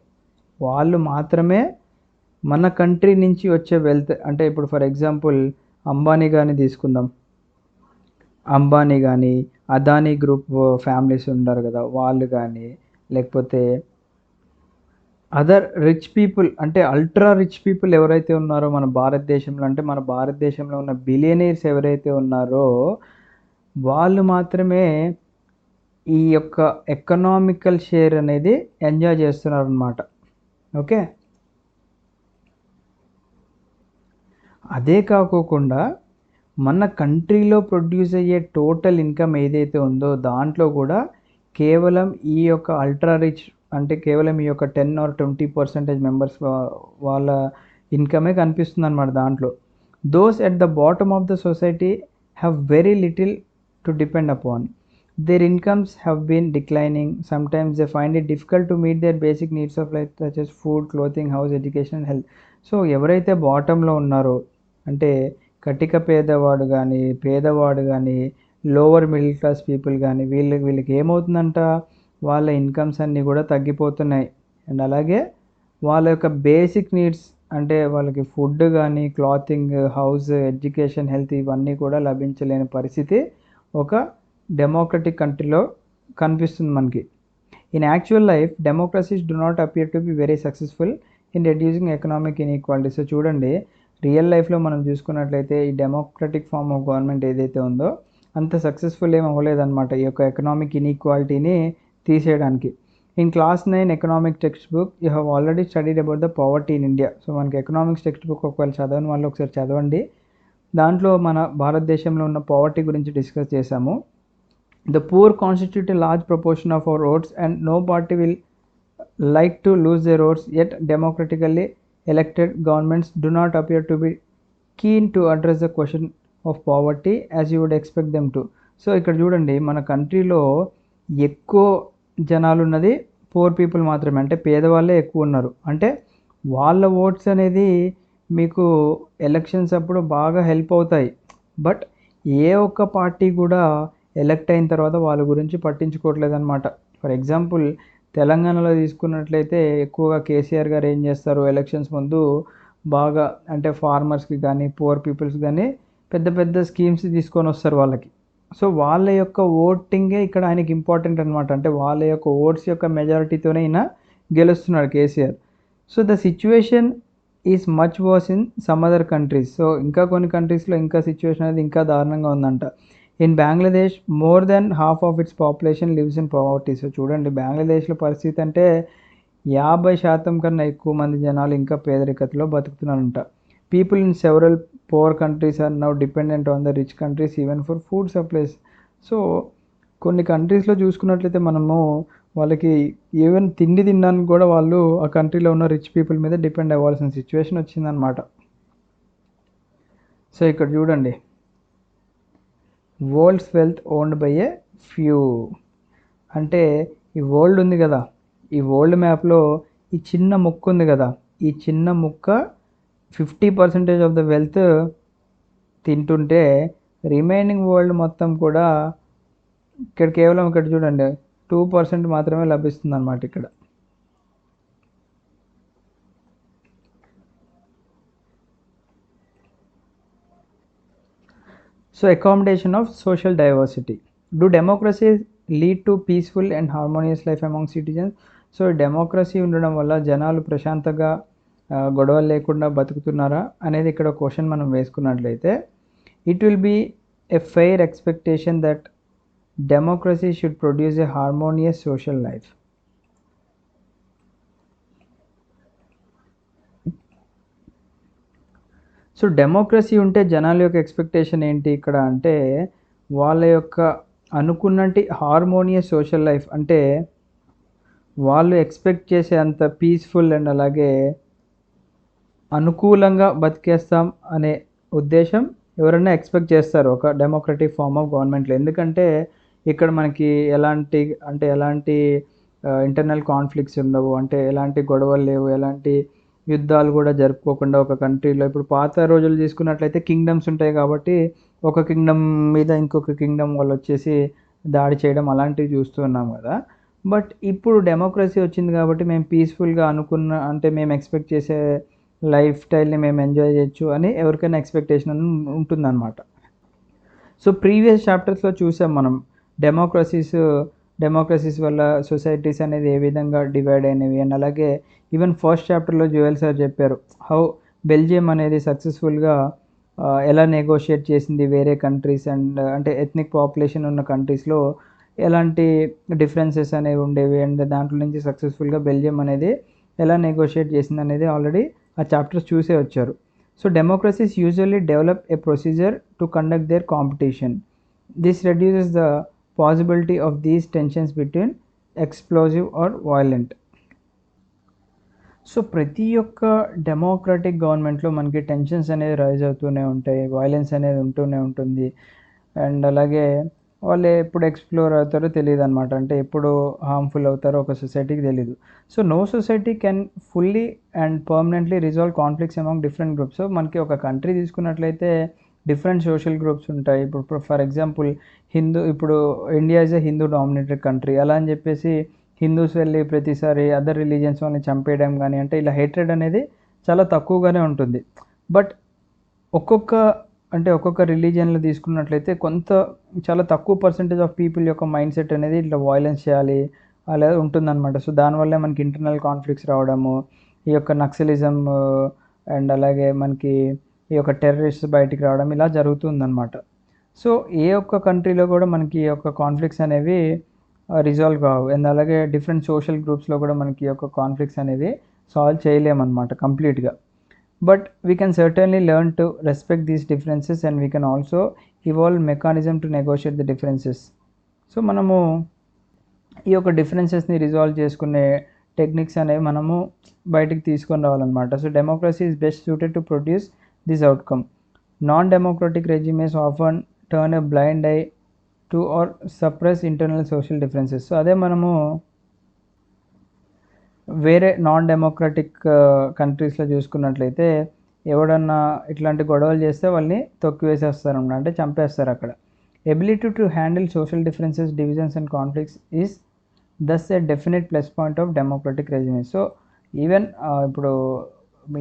వాళ్ళు మాత్రమే మన కంట్రీ నుంచి వచ్చే వెల్త్, అంటే ఇప్పుడు ఫర్ ఎగ్జాంపుల్ అంబానీ కానీ తీసుకుందాం, అంబానీ కానీ అదానీ గ్రూప్ ఫ్యామిలీస్ ఉంటారు కదా వాళ్ళు కానీ, లేకపోతే అదర్ రిచ్ పీపుల్ అంటే అల్ట్రా రిచ్ పీపుల్ ఎవరైతే ఉన్నారో మన భారతదేశంలో, అంటే మన భారతదేశంలో ఉన్న బిలియనీర్స్ ఎవరైతే ఉన్నారో వాళ్ళు మాత్రమే ఈ యొక్క ఎకనామికల్ షేర్ అనేది ఎంజాయ్ చేస్తున్నారు అన్నమాట. ఓకే, అదే కాకోకుండా మన కంట్రీలో ప్రొడ్యూస్ అయ్యే టోటల్ ఇన్కమ్ ఏదైతే ఉందో దాంట్లో కూడా కేవలం ఈ యొక్క అల్ట్రా రిచ్ అంటే కేవలం ఈ యొక్క 10 or 20% మెంబర్స్ వాళ్ళ ఇన్కమే కనిపిస్తుంది అనమాట దాంట్లో. Those at the bottom of the society have very little to depend upon. their incomes have been declining. Sometimes they find it difficult to meet their basic needs of life such as food, clothing, house, education and health. So ఎవరైతే బాటంలో ఉన్నారో అంటే కటిక పేదవాడు కానీ పేదవాడు కానీ లోవర్ మిడిల్ క్లాస్ పీపుల్ కానీ వీళ్ళకి ఏమవుతుందంట, వాళ్ళ ఇన్కమ్స్ అన్నీ కూడా తగ్గిపోతున్నాయి. అండ్ అలాగే వాళ్ళ యొక్క బేసిక్ నీడ్స్ అంటే వాళ్ళకి ఫుడ్ కానీ క్లాతింగ్, హౌస్, ఎడ్యుకేషన్, హెల్త్ ఇవన్నీ కూడా లభించలేని పరిస్థితి ఒక డెమోక్రటిక్ కంట్రీలో కనిపిస్తుంది మనకి. In actual life democracies do not appear to be very successful in reducing economic inequality. So చూడండి, రియల్ లైఫ్లో మనం చూసుకున్నట్లయితే ఈ డెమోక్రటిక్ ఫార్మ్ ఆఫ్ గవర్నమెంట్ ఏదైతే ఉందో అంత సక్సెస్ఫుల్ ఏం అవ్వలేదన్నమాట ఈ యొక్క ఎకనామిక్ ఇన్ఈక్వాలిటీని తీసేయడానికి. In class 9 economic text book you have already studied about the poverty in India. So మనకి ఎకనామిక్స్ టెక్స్ట్ బుక్ ఒకవేళ చదవని వాళ్ళు ఒకసారి చదవండి. దాంట్లో మన భారతదేశంలో ఉన్న పావర్టీ గురించి డిస్కస్ చేశాము. The poor constitute a large proportion of our votes and no party will like to lose their votes, yet democratically elected governments do not appear to be keen to address the question of poverty as you would expect them to. So ఇక్కడ చూడండి, మన కంట్రీలో ఎక్కువ జనాలు ఉన్నది పూర్ పీపుల్ మాత్రమే, అంటే పేదవాళ్ళే ఎక్కువ ఉన్నారు. అంటే వాళ్ళ ఓట్స్ అనేది మీకు ఎలక్షన్స్ అప్పుడు బాగా హెల్ప్ అవుతాయి. బట్ ఏ ఒక్క పార్టీ కూడా ఎలక్ట్ అయిన తర్వాత వాళ్ళ గురించి పట్టించుకోవట్లేదు అనమాట. ఫర్ ఎగ్జాంపుల్ తెలంగాణలో తీసుకున్నట్లయితే ఎక్కువగా కేసీఆర్ గారు ఏం చేస్తారు, ఎలక్షన్స్ ముందు బాగా అంటే ఫార్మర్స్కి కానీ పూర్ పీపుల్స్ కానీ పెద్ద పెద్ద స్కీమ్స్ తీసుకొని వస్తారు వాళ్ళకి. సో వాళ్ళ యొక్క ఓటింగే ఇక్కడ ఆయనకి ఇంపార్టెంట్ అనమాట. అంటే వాళ్ళ యొక్క ఓట్స్ యొక్క మెజారిటీతోనే ఈయన గెలుస్తున్నాడు KCR. So the situation is much worse in some other countries. So ఇంకా కొన్ని కంట్రీస్లో ఇంకా సిచ్యువేషన్ అనేది ఇంకా దారుణంగా ఉందంట. In Bangladesh more than half of its population lives in poverty. So చూడండి, బంగ్లాదేశ్లో పరిస్థితి అంటే 50% కన్నా ఎక్కువ మంది జనాలు ఇంకా పేదరికతలో బతుకుతున్నారంట. People in several poor countries are now dependent on the rich countries even for food supplies. So కొన్ని కంట్రీస్లో చూసుకున్నట్లయితే మనము వాళ్ళకి ఈవెన్ తిండి తినడానికి కూడా వాళ్ళు ఆ కంట్రీలో ఉన్న రిచ్ పీపుల్ మీద డిపెండ్ అవ్వాల్సిన సిచ్యువేషన్ వచ్చిందనమాట. సో ఇక్కడ చూడండి, world's wealth owned by a few. అంటే ఈ వరల్డ్ ఉంది కదా, ఈ వరల్డ్ మ్యాప్లో ఈ చిన్న ముక్క ఉంది కదా, ఈ చిన్న ముక్క 50% ఆఫ్ ద వెల్త్ తింటుంటే రిమైనింగ్ వరల్డ్ మొత్తం కూడా ఇక్కడ కేవలం ఇక్కడ చూడండి 2% మాత్రమే లభిస్తుంది అన్నమాట ఇక్కడ. So accommodation of social diversity. Do democracy lead to peaceful and harmonious life among citizens. So democracy ఉండడం వల్ల జనాలు ప్రశాంతంగా గొడవలు లేకుండా బతుకుతున్నారా అనేది ఇక్కడ క్వశ్చన్ మనం వేసుకున్నట్లయితే, it will be a fair expectation that democracy should produce a harmonious social life. So democracy ఉంటే జనాల యొక్క ఎక్స్పెక్టేషన్ ఏంటి ఇక్కడ అంటే, వాళ్ళ యొక్క అనుకున్నట్టు హార్మోనియస్ సోషల్ లైఫ్ అంటే వాళ్ళు ఎక్స్పెక్ట్ చేసే అంత పీస్ఫుల్ అండ్ అలాగే అనుకూలంగా బతికేస్తాం అనే ఉద్దేశం ఎవరైనా ఎక్స్పెక్ట్ చేస్తారు ఒక డెమోక్రటిక్ ఫార్మ్ ఆఫ్ గవర్నమెంట్లో. ఎందుకంటే ఇక్కడ మనకి ఎలాంటి ఇంటర్నల్ కాన్ఫ్లిక్ట్స్ ఉండవు, అంటే ఎలాంటి గొడవలు లేవు, ఎలాంటి యుద్ధాలు కూడా జరుపుకోకుండా ఒక కంట్రీలో. ఇప్పుడు పాత రోజులు తీసుకున్నట్లయితే కింగ్డమ్స్ ఉంటాయి కాబట్టి ఒక కింగ్డమ్ మీద ఇంకొక కింగ్డమ్ వాళ్ళు వచ్చేసి దాడి చేయడం అలాంటివి చూస్తూ ఉన్నాం కదా. బట్ ఇప్పుడు డెమోక్రసీ వచ్చింది కాబట్టి మేము పీస్ఫుల్గా అంటే మేము ఎక్స్పెక్ట్ చేసే లైఫ్ స్టైల్ని మేము ఎంజాయ్ చేయొచ్చు అని ఎవరికైనా ఎక్స్పెక్టేషన్ ఉంటుందన్నమాట. సో ప్రీవియస్ చాప్టర్స్లో చూసాం మనం డెమోక్రసీస్ వల్ల సొసైటీస్ అనేది ఏ విధంగా డివైడ్ అయినవి. అండ్ అలాగే ఈవెన్ ఫస్ట్ చాప్టర్లో జోయల్ సార్ చెప్పారు హౌ బెల్జియం అనేది సక్సెస్ఫుల్గా ఎలా నెగోషియేట్ చేసింది వేరే కంట్రీస్ అండ్ అంటే ఎథ్నిక్ పాపులేషన్ ఉన్న కంట్రీస్లో ఎలాంటి డిఫరెన్సెస్ అనేవి ఉండేవి అండ్ దాంట్లో నుంచి సక్సెస్ఫుల్గా బెల్జియం అనేది ఎలా నెగోషియేట్ చేసింది అనేది ఆల్రెడీ ఆ చాప్టర్స్ చూసే వచ్చారు. So democracies usually develop a procedure to conduct their competition. This reduces the possibility of these tensions between explosive or violent. So ప్రతి ఒక్క డెమోక్రటిక్ గవర్నమెంట్లో మనకి టెన్షన్స్ అనేది రైజ్ అవుతూనే ఉంటాయి, వైలెన్స్ అనేది ఉంటూనే ఉంటుంది. అండ్ అలాగే వాళ్ళు ఎప్పుడు ఎక్స్ప్లోర్ అవుతారో తెలియదు అనమాట, అంటే ఎప్పుడు హార్మ్ఫుల్ అవుతారో ఒక సొసైటీకి తెలీదు. So no society can fully and permanently resolve conflicts among different groups. So మనకి ఒక కంట్రీ తీసుకున్నట్లయితే డిఫరెంట్ సోషల్ గ్రూప్స్ ఉంటాయి. ఇప్పుడు ఫర్ ఎగ్జాంపుల్ ఇప్పుడు India is a Hindu dominated country, అలా అని చెప్పేసి హిందూస్ వెళ్ళి ప్రతిసారి అదర్ రిలీజియన్స్ వాళ్ళని చంపేయడం కానీ అంటే ఇలా హేట్రెడ్ అనేది చాలా తక్కువగానే ఉంటుంది. బట్ ఒక్కొక్క రిలీజియన్లో తీసుకున్నట్లయితే చాలా తక్కువ పర్సెంటేజ్ ఆఫ్ పీపుల్ యొక్క మైండ్ సెట్ అనేది ఇట్లా వైలెన్స్ చేయాలి అలా ఉంటుందన్నమాట. సో దానివల్లే మనకి ఇంటర్నల్ కాన్ఫ్లిక్ట్స్ రావడము, ఈ యొక్క నక్సలిజం అండ్ అలాగే మనకి ఈ యొక్క టెర్రరిస్ట్ బయటికి రావడం ఇలా జరుగుతుందన్నమాట. సో ఏ ఒక్క కంట్రీలో కూడా మనకి ఈ యొక్క కాన్ఫ్లిక్ట్స్ అనేవి రిజాల్వ్ కావు. అండ్ అలాగే డిఫరెంట్ సోషల్ గ్రూప్స్లో కూడా మనకి ఈ యొక్క కాన్ఫ్లిక్ట్స్ అనేవి సాల్వ్ చేయలేమన్నమాట కంప్లీట్గా. But we can certainly learn to respect these differences and we can also evolve mechanism to negotiate the differences. So మనము ఈ యొక్క డిఫరెన్సెస్ని రిజాల్వ్ చేసుకునే టెక్నిక్స్ అనేవి మనము బయటికి తీసుకొని రావాలన్నమాట. So democracy is best suited to produce this outcome. Non democratic regimes often turn a blind eye to or suppress internal social differences. So అదే మనము వేరే నాన్ డెమోక్రటిక్ కంట్రీస్లో చూసుకున్నట్లయితే ఎవడన్నా ఇట్లాంటి గొడవలు చేస్తే వాళ్ళని తొక్కివేసేస్తారన్నమాట, అంటే చంపేస్తారు అక్కడ. Ability to handle social differences, divisions and conflicts is thus a definite plus point of democratic regime. So even ఇప్పుడు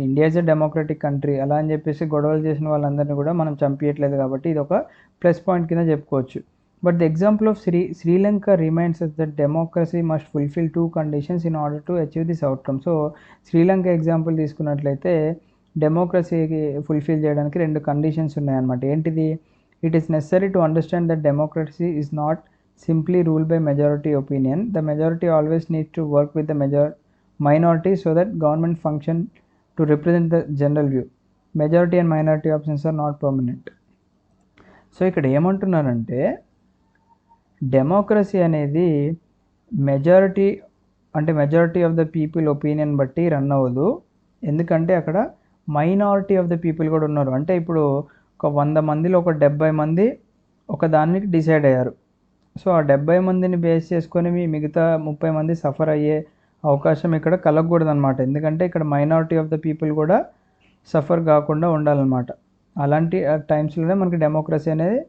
India is a democratic country అలా అని చెప్పేసి గొడవలు చేసిన వాళ్ళందరినీ కూడా మనం చంపించట్లేదు కాబట్టి ఇది ఒక ప్లస్ పాయింట్ కింద చెప్పుకోవచ్చు. But the example of Sri Lanka reminds us that democracy must fulfill two conditions in order to achieve this outcome. So Sri Lanka example తీసుకున్నట్లయితే డెమోక్రసీకి ఫుల్ఫిల్ చేయడానికి రెండు కండిషన్స్ ఉన్నాయన్నమాట. ఏంటిది? It is necessary to understand that democracy is not simply rule by majority opinion. The majority always needs to work with the minority so that government function to represent the general view. Majority and minority options are not permanent. So ఇక్కడ ఏమంటున్నారంటే డెమోక్రసీ అనేది majority of the people opinion బట్టి రన్ అవ్వదు, ఎందుకంటే అక్కడ మైనారిటీ ఆఫ్ ద పీపుల్ కూడా ఉన్నారు. అంటే ఇప్పుడు ఒక 100 మందిలో ఒక 70 మంది ఒక దానికి డిసైడ్ అయ్యారు. సో ఆ 70 మందిని బేస్ చేసుకొని మిగతా 30 మంది సఫర్ అయ్యే అవకాశం ఇక్కడ కలగకూడదు అనమాట, ఎందుకంటే ఇక్కడ మైనారిటీ ఆఫ్ ద పీపుల్ కూడా సఫర్ కాకుండా ఉండాలన్నమాట. అలాంటి టైమ్స్లోనే మనకి డెమోక్రసీ అనేది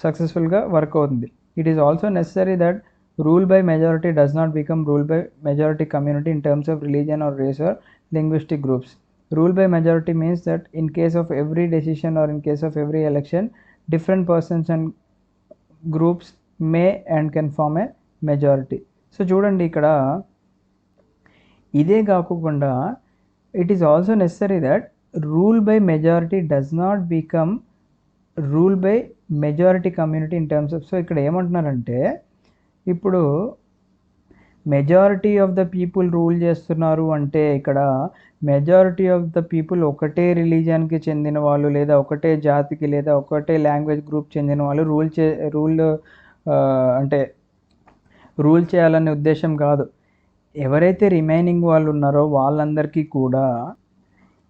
సక్సెస్ఫుల్గా వర్క్ అవుతుంది. It is also necessary that rule by majority does not become rule by majority community in terms of religion or race or linguistic groups. Rule by majority means that in case of every decision or in case of every election, different persons and groups may and can form a majority. So చూడండి ఇక్కడ ఇదే కాకుండా it is also necessary that rule by majority does not become rule by majority community in terms of. So ఇక్కడ ఏమంటున్నారంటే ఇప్పుడు majority of the people rule చేస్తున్నారు అంటే ఇక్కడ మెజారిటీ ఆఫ్ ద పీపుల్ ఒకటే రిలీజియన్కి చెందిన వాళ్ళు లేదా ఒకటే జాతికి లేదా ఒకటే లాంగ్వేజ్ గ్రూప్ చెందిన వాళ్ళు రూల్ చేయాలనే ఉద్దేశం కాదు. ఎవరైతే రిమైనింగ్ వాళ్ళు ఉన్నారో వాళ్ళందరికీ కూడా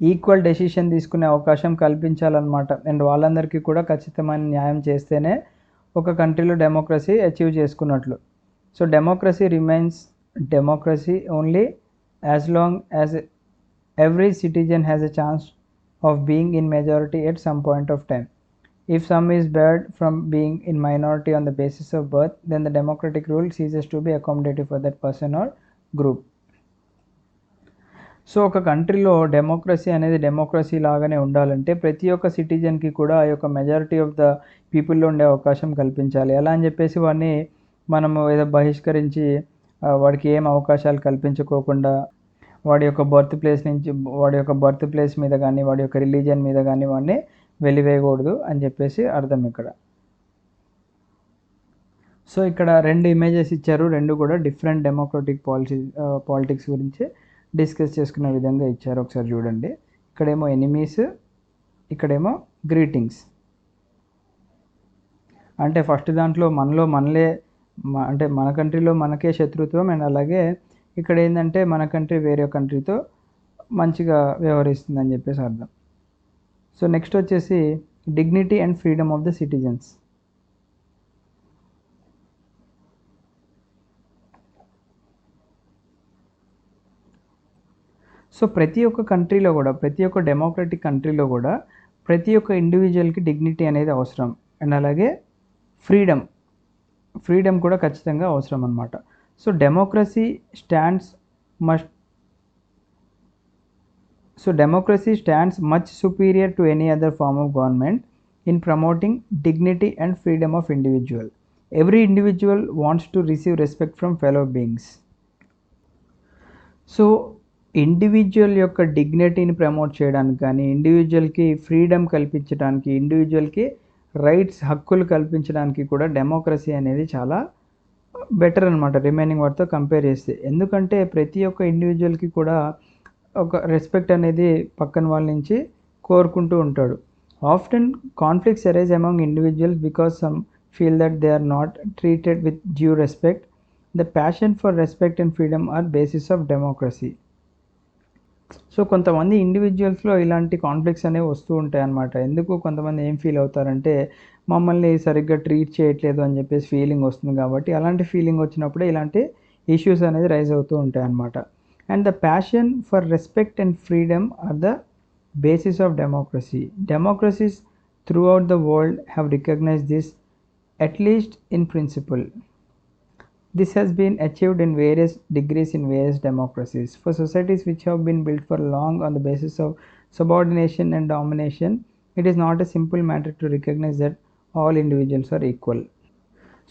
ఈక్వల్ డెసిషన్ తీసుకునే అవకాశం కల్పించాలన్నమాట. అండ్ వాళ్ళందరికీ కూడా ఖచ్చితమైన న్యాయం చేస్తేనే ఒక కంట్రీలో డెమోక్రసీ అచీవ్ చేసుకున్నట్లు. So democracy remains democracy only as long as every citizen has a chance of being in majority at some point of time. If some is barred from being in minority on the basis of birth, then the democratic rule ceases to be accommodative for that person or group. So ఒక కంట్రీలో డెమోక్రసీ అనేది డెమోక్రసీ లాగానే ఉండాలంటే ప్రతి ఒక్క సిటిజన్కి కూడా ఆ యొక్క మెజారిటీ ఆఫ్ ద పీపుల్లో ఉండే అవకాశం కల్పించాలి. అలా అని చెప్పేసి వాడిని మనము ఏదో బహిష్కరించి వాడికి ఏం అవకాశాలు కల్పించుకోకుండా వాడి యొక్క బర్త్ ప్లేస్ మీద కానీ వాడి యొక్క రిలీజియన్ మీద కానీ వాడిని వెలివేయకూడదు అని చెప్పేసి అర్థం ఇక్కడ. సో ఇక్కడ 2 ఇమేజెస్ ఇచ్చారు, 2 కూడా డిఫరెంట్ డెమోక్రటిక్ పాలిటిక్స్ గురించి డిస్కస్ చేసుకునే విధంగా ఇచ్చారు. ఒకసారి చూడండి. ఇక్కడేమో ఎనిమీస్, ఇక్కడేమో గ్రీటింగ్స్. అంటే ఫస్ట్ దాంట్లో మనలే అంటే మన కంట్రీలో మనకే శత్రుత్వం, అండ్ అలాగే ఇక్కడ ఏంటంటే మన కంట్రీ వేరే కంట్రీతో మంచిగా వ్యవహరిస్తుందని చెప్పేసి అర్థం. సో నెక్స్ట్ వచ్చేసి dignity and freedom of the citizens. So ప్రతి ఒక్క కంట్రీలో కూడా, ప్రతి ఒక్క డెమోక్రటిక్ కంట్రీలో కూడా ప్రతి ఒక్క ఇండివిజువల్కి డిగ్నిటీ అనేది అవసరం, అండ్ అలాగే ఫ్రీడమ్ కూడా ఖచ్చితంగా అవసరం అన్నమాట. So democracy stands much superior to any other form of government in promoting dignity and freedom of individual. Every individual wants to receive respect from fellow beings. So individual యొక్క డిగ్నిటీని ప్రమోట్ చేయడానికి కానీ, ఇండివిజువల్కి ఫ్రీడమ్ కల్పించడానికి, ఇండివిజువల్కి రైట్స్ హక్కులు కల్పించడానికి కూడా డెమోక్రసీ అనేది చాలా బెటర్ అనమాట రిమైనింగ్ వాటితో కంపేర్ చేస్తే. ఎందుకంటే ప్రతి ఒక్క ఇండివిజువల్కి కూడా ఒక రెస్పెక్ట్ అనేది పక్కన వాళ్ళ నుంచి కోరుకుంటూ ఉంటాడు. Often conflicts arise among individuals because some feel that they are not treated with due respect. The passion for respect and freedom are basis of democracy. So కొంతమంది ఇండివిజువల్స్లో ఇలాంటి కాన్ఫ్లిక్ట్స్ అనేవి వస్తూ ఉంటాయి అన్నమాట. ఎందుకు కొంతమంది ఏం ఫీల్ అవుతారంటే మమ్మల్ని సరిగ్గా ట్రీట్ చేయట్లేదు అని చెప్పేసి ఫీలింగ్ వస్తుంది. కాబట్టి అలాంటి ఫీలింగ్ వచ్చినప్పుడే ఇలాంటి ఇష్యూస్ అనేది రైజ్ అవుతూ ఉంటాయి అన్నమాట. And the passion for respect and freedom are the basis of democracy. Democracies throughout the world have recognised this at least in principle. This has been achieved in various degrees in various democracies. For societies which have been built for long on the basis of subordination and domination, it is not a simple matter to recognize that all individuals are equal.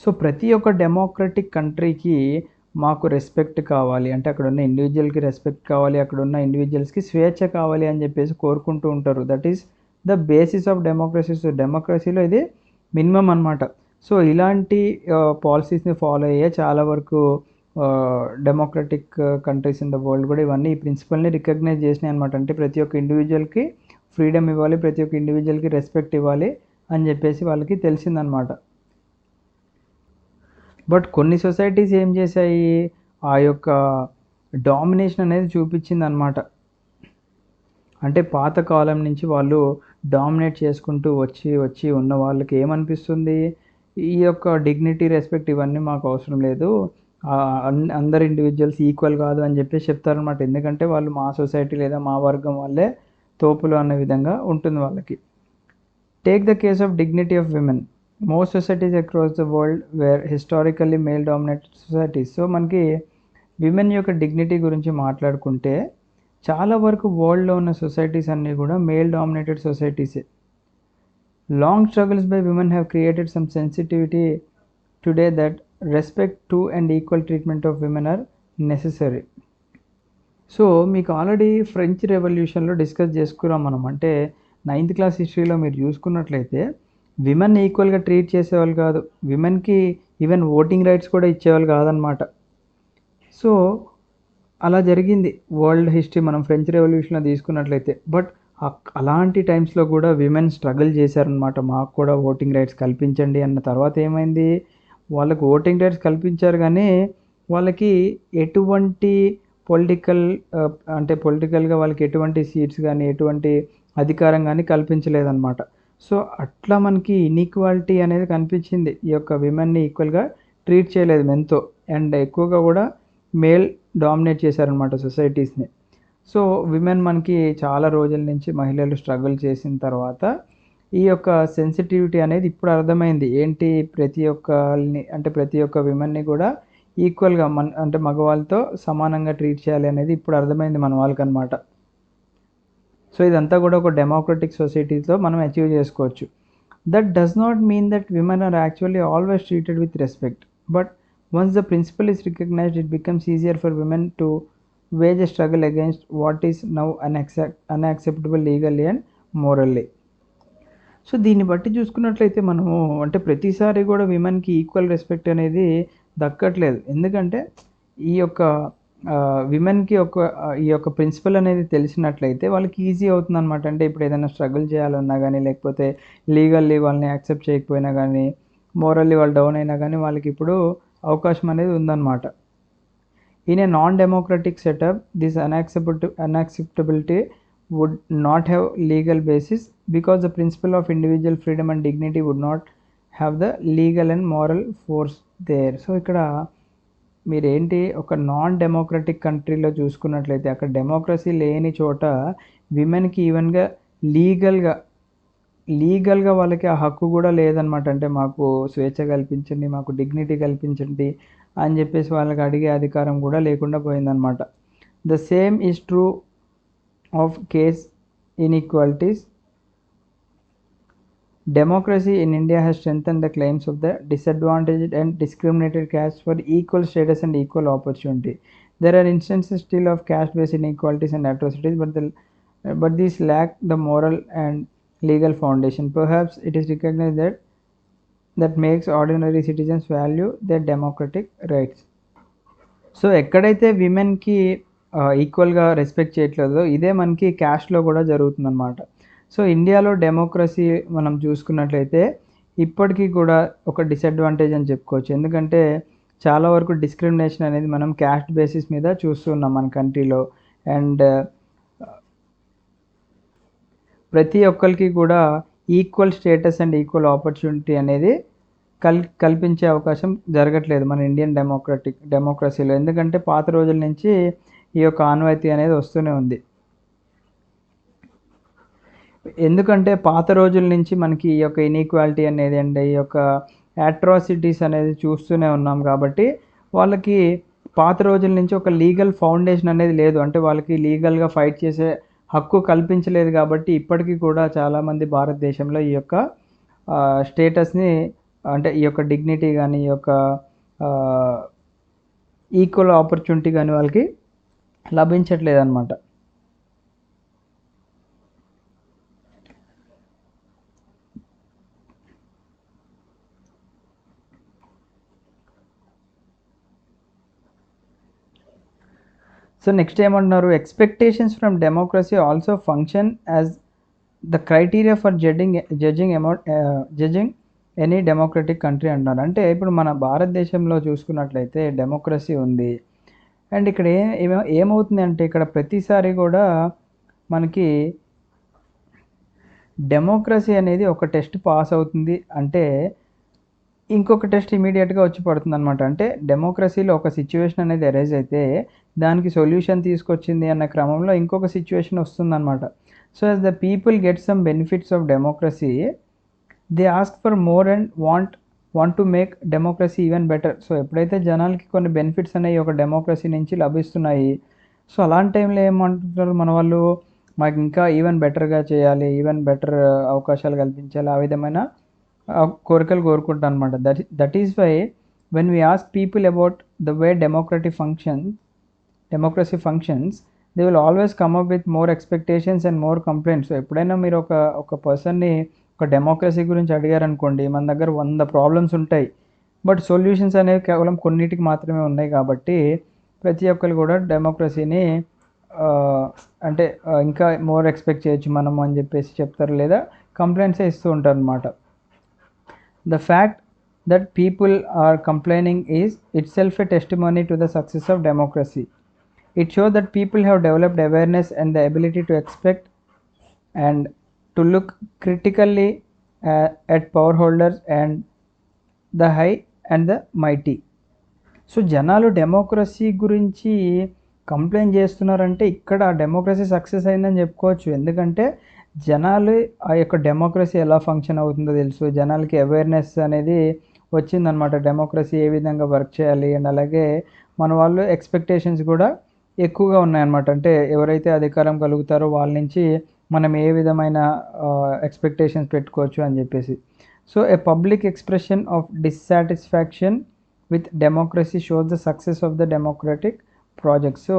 So ప్రతి ఒక్క డెమోక్రటిక్ కంట్రీకి మాకు రెస్పెక్ట్ కావాలి అంటే అక్కడ ఉన్న ఇండివిజువల్కి రెస్పెక్ట్ కావాలి, అక్కడ ఉన్న ఇండివిజువల్స్కి స్వేచ్ఛ కావాలి అని చెప్పేసి కోరుకుంటూ ఉంటారు. That is the basis of democracy. So డెమోక్రసీలో ఇది మినిమం అనమాట. సో ఇలాంటి పాలసీస్ని ఫాలో అయ్యే చాలా వరకు democratic countries in the world కూడా ఇవన్నీ ఈ ప్రిన్సిపల్ని రికగ్నైజ్ చేసినాయి అనమాట. అంటే ప్రతి ఒక్క ఇండివిజువల్కి ఫ్రీడమ్ ఇవ్వాలి, ప్రతి ఒక్క ఇండివిజువల్కి రెస్పెక్ట్ ఇవ్వాలి అని చెప్పేసి వాళ్ళకి తెలిసిందనమాట. బట్ కొన్ని సొసైటీస్ ఏం చేశాయి, ఆ యొక్క డామినేషన్ అనేది చూపించింది అనమాట. అంటే పాతకాలం నుంచి వాళ్ళు డామినేట్ చేసుకుంటూ వచ్చి ఉన్న వాళ్ళకి ఏమనిపిస్తుంది, ఈ యొక్క డిగ్నిటీ రెస్పెక్ట్ ఇవన్నీ మాకు అవసరం లేదు, అందరు ఇండివిజువల్స్ ఈక్వల్ కాదు అని చెప్పేసి చెప్తారనమాట. ఎందుకంటే వాళ్ళు మా సొసైటీ లేదా మా వర్గం వాళ్ళే తోపులు అన్న విధంగా ఉంటుంది వాళ్ళకి. Take the case of dignity of women. Most societies across the world were historically male dominated societies. So మనకి విమెన్ యొక్క డిగ్నిటీ గురించి మాట్లాడుకుంటే చాలా వరకు వరల్డ్లో ఉన్న సొసైటీస్ అన్నీ కూడా మేల్ డామినేటెడ్ సొసైటీసే. Long struggles by women have created some sensitivity today that respect to and equal treatment of women are necessary. So మీకు ఆల్రెడీ ఫ్రెంచ్ రెవల్యూషన్లో డిస్కస్ చేసుకున్నాం మనం. అంటే 9th క్లాస్ హిస్టరీలో మీరు చూసుకున్నట్లయితే విమెన్ ఈక్వల్గా ట్రీట్ చేసేవాళ్ళు కాదు, విమెన్కి ఈవెన్ ఓటింగ్ రైట్స్ కూడా ఇచ్చేవాళ్ళు కాదనమాట. సో అలా జరిగింది వరల్డ్ హిస్టరీ మనం ఫ్రెంచ్ రెవల్యూషన్లో తీసుకున్నట్లయితే. బట్ అలాంటి టైమ్స్లో కూడా విమెన్ స్ట్రగుల్ చేశారనమాట, మాకు కూడా ఓటింగ్ రైట్స్ కల్పించండి అన్న. తర్వాత ఏమైంది, వాళ్ళకు ఓటింగ్ రైట్స్ కల్పించారు కానీ వాళ్ళకి ఎటువంటి పొలిటికల్ అంటే పొలిటికల్గా వాళ్ళకి ఎటువంటి సీట్స్ కానీ ఎటువంటి అధికారం కానీ కల్పించలేదన్నమాట. సో అట్లా మనకి ఇన్ఈక్వాలిటీ అనేది కనిపించింది. ఈ యొక్క విమెన్ని ఈక్వల్గా ట్రీట్ చేయలేదు మెన్తో, అండ్ ఎక్కువగా కూడా మేల్ డామినేట్ చేశారనమాట సొసైటీస్ని. సో విమెన్ మనకి చాలా రోజుల నుంచి మహిళలు స్ట్రగుల్ చేసిన తర్వాత ఈ యొక్క సెన్సిటివిటీ అనేది ఇప్పుడు అర్థమైంది. ఏంటి, ప్రతి ఒక్కరిని అంటే ప్రతి ఒక్క విమెన్ని కూడా ఈక్వల్గా అంటే మగవాళ్ళతో సమానంగా ట్రీట్ చేయాలి అనేది ఇప్పుడు అర్థమైంది మన వాళ్ళకనమాట. సో ఇదంతా కూడా ఒక డెమోక్రటిక్ సొసైటీతో మనం అచీవ్ చేసుకోవచ్చు. That does not mean that women are actually always treated with respect, but once the principle is recognised it becomes easier for women to wage a struggle against what is now unacceptable legally and morally. So దీన్ని బట్టి చూసుకున్నట్లయితే మనము అంటే ప్రతిసారి కూడా విమెన్కి ఈక్వల్ రెస్పెక్ట్ అనేది దక్కట్లేదు. ఎందుకంటే ఈ యొక్క విమెన్కి ఈ యొక్క ప్రిన్సిపల్ అనేది తెలిసినట్లయితే వాళ్ళకి ఈజీ అవుతుంది అనమాట. అంటే ఇప్పుడు ఏదైనా స్ట్రగుల్ చేయాలన్నా కానీ, లేకపోతే లీగల్లీ వాళ్ళని యాక్సెప్ట్ చేయకపోయినా కానీ, మోరల్లీ వాళ్ళు డౌన్ అయినా కానీ వాళ్ళకి ఇప్పుడు అవకాశం అనేది ఉందన్నమాట. In a non democratic setup this unacceptability would not have legal basis because the principle of individual freedom and dignity would not have the legal and moral force there. So ఇక్కడ మీరేంటి, ఒక నాన్ డెమోక్రటిక్ కంట్రీలో చూసుకున్నట్లయితే అక్కడ డెమోక్రసీ లేని చోట విమెన్కి ఈవెన్గా లీగల్గా వాళ్ళకి ఆ హక్కు కూడా లేదనమాట. అంటే మాకు స్వేచ్ఛ కల్పించండి, మాకు డిగ్నిటీ కల్పించండి అని చెప్పేసి వాళ్ళకి అడిగే అధికారం కూడా లేకుండా పోయిందనమాట. The same is true of caste inequalities. Democracy in India has strengthened the claims of the disadvantaged and discriminated castes for equal status and equal opportunity. There are instances still of caste-based inequalities and atrocities, but these lack the moral and legal foundation. Perhaps it is recognized that makes ordinary citizens value their democratic rights. So ఎక్కడైతే విమెన్కి ఈక్వల్గా రెస్పెక్ట్ చేయట్లేదో ఇదే మనకి క్యాస్ట్లో కూడా జరుగుతుందన్నమాట. సో ఇండియాలో డెమోక్రసీ మనం చూసుకున్నట్లయితే ఇప్పటికీ కూడా ఒక డిసడ్వాంటేజ్ అని చెప్పుకోవచ్చు. ఎందుకంటే చాలా వరకు డిస్క్రిమినేషన్ అనేది మనం క్యాస్ట్ బేసిస్ మీద చూస్తున్నాం మన కంట్రీలో. అండ్ ప్రతి ఒక్కరికి కూడా equal status and equal opportunity అనేది కల్పించే అవకాశం జరగట్లేదు మన ఇండియన్ డెమోక్రసీలో. ఎందుకంటే పాత రోజుల నుంచి ఈ యొక్క ఆనవాయితీ అనేది వస్తూనే ఉంది. ఎందుకంటే పాత రోజుల నుంచి మనకి ఈ యొక్క ఇన్ఈక్వాలిటీ అనేది అండ్ ఈ యొక్క అట్రాసిటీస్ అనేది చూస్తూనే ఉన్నాం. కాబట్టి వాళ్ళకి పాత రోజుల నుంచి ఒక లీగల్ ఫౌండేషన్ అనేది లేదు. అంటే వాళ్ళకి లీగల్గా ఫైట్ చేసే హక్కు కల్పించలేదు. కాబట్టి ఇప్పటికీ కూడా చాలామంది భారతదేశంలో ఈ యొక్క స్టేటస్ని అంటే ఈ యొక్క డిగ్నిటీ కానీ ఈ యొక్క ఈక్వల్ ఆపర్చునిటీ కానీ వాళ్ళకి లభించట్లేదు అనమాట. సో నెక్స్ట్ ఏమంటున్నారు, expectations from democracy also function as the criteria for judging any democratic country అంటున్నారు. అంటే ఇప్పుడు మన భారతదేశంలో చూసుకున్నట్లయితే డెమోక్రసీ ఉంది. అండ్ ఇక్కడ ఏమవుతుంది అంటే ఇక్కడ ప్రతిసారి కూడా మనకి డెమోక్రసీ అనేది ఒక టెస్ట్ పాస్ అవుతుంది అంటే ఇంకొక టెస్ట్ ఇమీడియట్గా వచ్చి పడుతుంది అనమాట. అంటే డెమోక్రసీలో ఒక సిచ్యువేషన్ అనేది అరైజ్ అయితే దానికి సొల్యూషన్ తీసుకొచ్చింది అన్న క్రమంలో ఇంకొక సిచ్యువేషన్ వస్తుందన్నమాట. So as the people get some benefits of democracy they ask for more and want to make democracy even better. So ఎప్పుడైతే జనాలకి కొన్ని బెనిఫిట్స్ అనేవి ఒక డెమోక్రసీ నుంచి లభిస్తున్నాయి, సో అలాంటి టైంలో ఏమంటున్నారు మన వాళ్ళు, మాకు ఇంకా ఈవెన్ బెటర్గా చేయాలి, ఈవెన్ బెటర్ అవకాశాలు కల్పించాలి, ఆ విధమైన కోరికలు కోరుకుంటాను అనమాట. That is why when we ask people about the way democracy functions they will always come up with more expectations and more complaints. So ఎప్పుడైనా మీరు ఒక పర్సన్ని ఒక డెమోక్రసీ గురించి అడిగారనుకోండి, మన దగ్గర 100 ప్రాబ్లమ్స్ ఉంటాయి, బట్ సొల్యూషన్స్ అనేవి కేవలం కొన్నిటికి మాత్రమే ఉన్నాయి. కాబట్టి ప్రతి ఒక్కరు కూడా డెమోక్రసీని అంటే ఇంకా మోర్ ఎక్స్పెక్ట్ చేయొచ్చు మనము అని చెప్పేసి చెప్తారు, లేదా కంప్లైంట్సే ఇస్తూ ఉంటారు అనమాట. The fact that people are complaining is itself a testimony to the success of democracy. It shows that people have developed awareness and the ability to expect and to look critically at power holders and the high and the mighty. So జనాలు డెమోక్రసీ గురించి కంప్లైంట్ చేస్తున్నారంటే ఇక్కడ డెమోక్రసీ సక్సెస్ అయిందని చెప్పుకోవచ్చు. ఎందుకంటే జనాలు ఆ యొక్క డెమోక్రసీ ఎలా ఫంక్షన్ అవుతుందో తెలుసు, జనాలకి అవేర్నెస్ అనేది వచ్చిందనమాట. డెమోక్రసీ ఏ విధంగా వర్క్ చేయాలి అండ్ అలాగే మన వాళ్ళు ఎక్స్పెక్టేషన్స్ కూడా ఎక్కువగా ఉన్నాయన్నమాట. అంటే ఎవరైతే అధికారం కలుగుతారో వాళ్ళ నుంచి మనం ఏ విధమైన ఎక్స్పెక్టేషన్స్ పెట్టుకోవచ్చు అని చెప్పేసి. So A public expression of dissatisfaction with democracy shows the success of the democratic project. So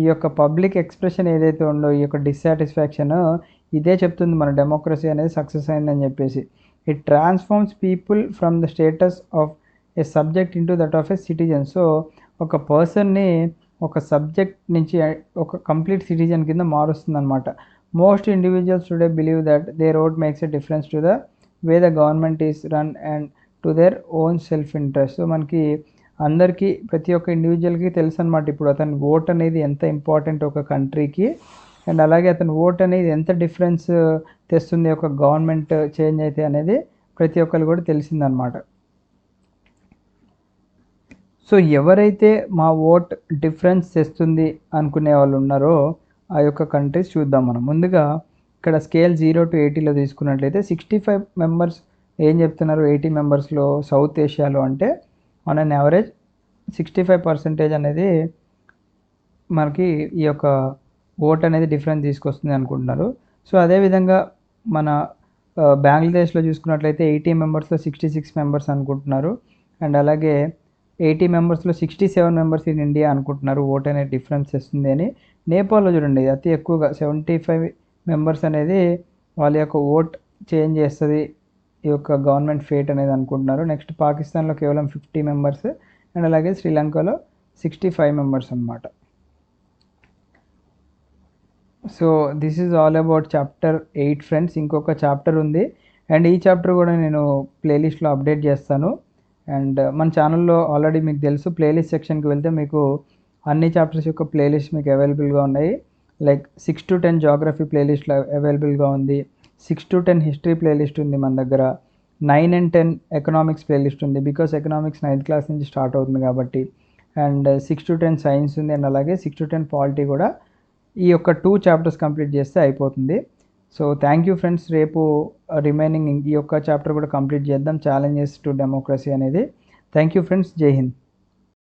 ఈ యొక్క పబ్లిక్ ఎక్స్ప్రెషన్ ఏదైతే ఉందో ఈ యొక్క డిస్సాటిస్ఫాక్షన్ ఇదే చెప్తుంది మన డెమోక్రసీ అనేది సక్సెస్ అయిందని చెప్పేసి. It transforms people from the status of A subject into that of A citizen. So ఒక పర్సన్ని ఒక సబ్జెక్ట్ నుంచి ఒక కంప్లీట్ సిటిజన్ కింద మారుస్తుంది అనమాట. Most individuals today believe that their vote makes a difference to the way the government is run and to their own self interest. So మనకి అందరికీ ప్రతి ఒక్క ఇండివిజువల్కి తెలుసు అనమాట ఇప్పుడు అతని ఓట్ అనేది ఎంత ఇంపార్టెంట్ ఒక కంట్రీకి అండ్ అలాగే అతని ఓట్ అనేది ఎంత డిఫరెన్స్ తెస్తుంది ఒక గవర్నమెంట్ చేంజ్ అయితే అనేది ప్రతి ఒక్కరు కూడా తెలిసిందనమాట. సో ఎవరైతే మా ఓట్ డిఫరెన్స్ తెస్తుంది అనుకునే వాళ్ళు ఉన్నారో ఆ యొక్క కంట్రీస్ చూద్దాం మనం. ముందుగా ఇక్కడ స్కేల్ 0 to 80లో తీసుకున్నట్లయితే 65 మెంబర్స్ ఏం చెప్తున్నారు, 80 మెంబర్స్లో సౌత్ ఏషియాలో అంటే ఆన్ అన్ యావరేజ్ 65% అనేది మనకి ఈ యొక్క ఓట్ అనేది డిఫరెన్స్ తీసుకొస్తుంది అనుకుంటున్నారు. సో అదేవిధంగా మన బంగ్లాదేశ్లో చూసుకున్నట్లయితే 80 మెంబర్స్లో 66 మెంబర్స్ అనుకుంటున్నారు అండ్ అలాగే 80 మెంబర్స్లో 67 మెంబర్స్ ఇన్ ఇండియా అనుకుంటున్నారు ఓట్ అనేది డిఫరెన్స్ వస్తుంది అని. నేపాల్లో చూడండి అతి ఎక్కువగా 75 మెంబర్స్ అనేది వాళ్ళ యొక్క ఓట్ చేంజ్ చేస్తుంది ఈ యొక్క గవర్నమెంట్ ఫేట్ అనేది అనుకుంటున్నారు. నెక్స్ట్ పాకిస్తాన్లో కేవలం 50 మెంబర్స్ అండ్ అలాగే శ్రీలంకలో 65 మెంబర్స్ అనమాట. So this is all about chapter 8 friends. ఇంకొక చాప్టర్ ఉంది అండ్ ఈ చాప్టర్ కూడా నేను ప్లేలిస్ట్లో అప్డేట్ చేస్తాను. అండ్ మన ఛానల్లో ఆల్రెడీ మీకు తెలుసు ప్లేలిస్ట్ సెక్షన్కి వెళ్తే మీకు అన్ని చాప్టర్స్ యొక్క ప్లేలిస్ట్ మీకు అవైలబుల్గా ఉన్నాయి. లైక్ 6 to 10 జాగ్రఫీ ప్లేలిస్ట్లో అవైలబుల్గా ఉంది, 6 to 10 హిస్టరీ ప్లేలిస్ట్ ఉంది మన దగ్గర, 9 and 10 ఎకనామిక్స్ ప్లేలిస్ట్ ఉంది బికాస్ ఎకనామిక్స్ 9th క్లాస్ నుంచి స్టార్ట్ అవుతుంది కాబట్టి. అండ్ 6 to 10 సైన్స్ ఉంది అండ్ అలాగే 6 to 10 పాలిటీ కూడా. ఈ యొక్క 2 చాప్టర్స్ కంప్లీట్ చేస్తే అయిపోతుంది. So thank you friends. రేపు రిమైనింగ్ ఈ యొక్క చాప్టర్ కూడా కంప్లీట్ చేద్దాం, ఛాలెంజెస్ టు డెమోక్రసీ అనేది. Thank you friends. జై హింద్.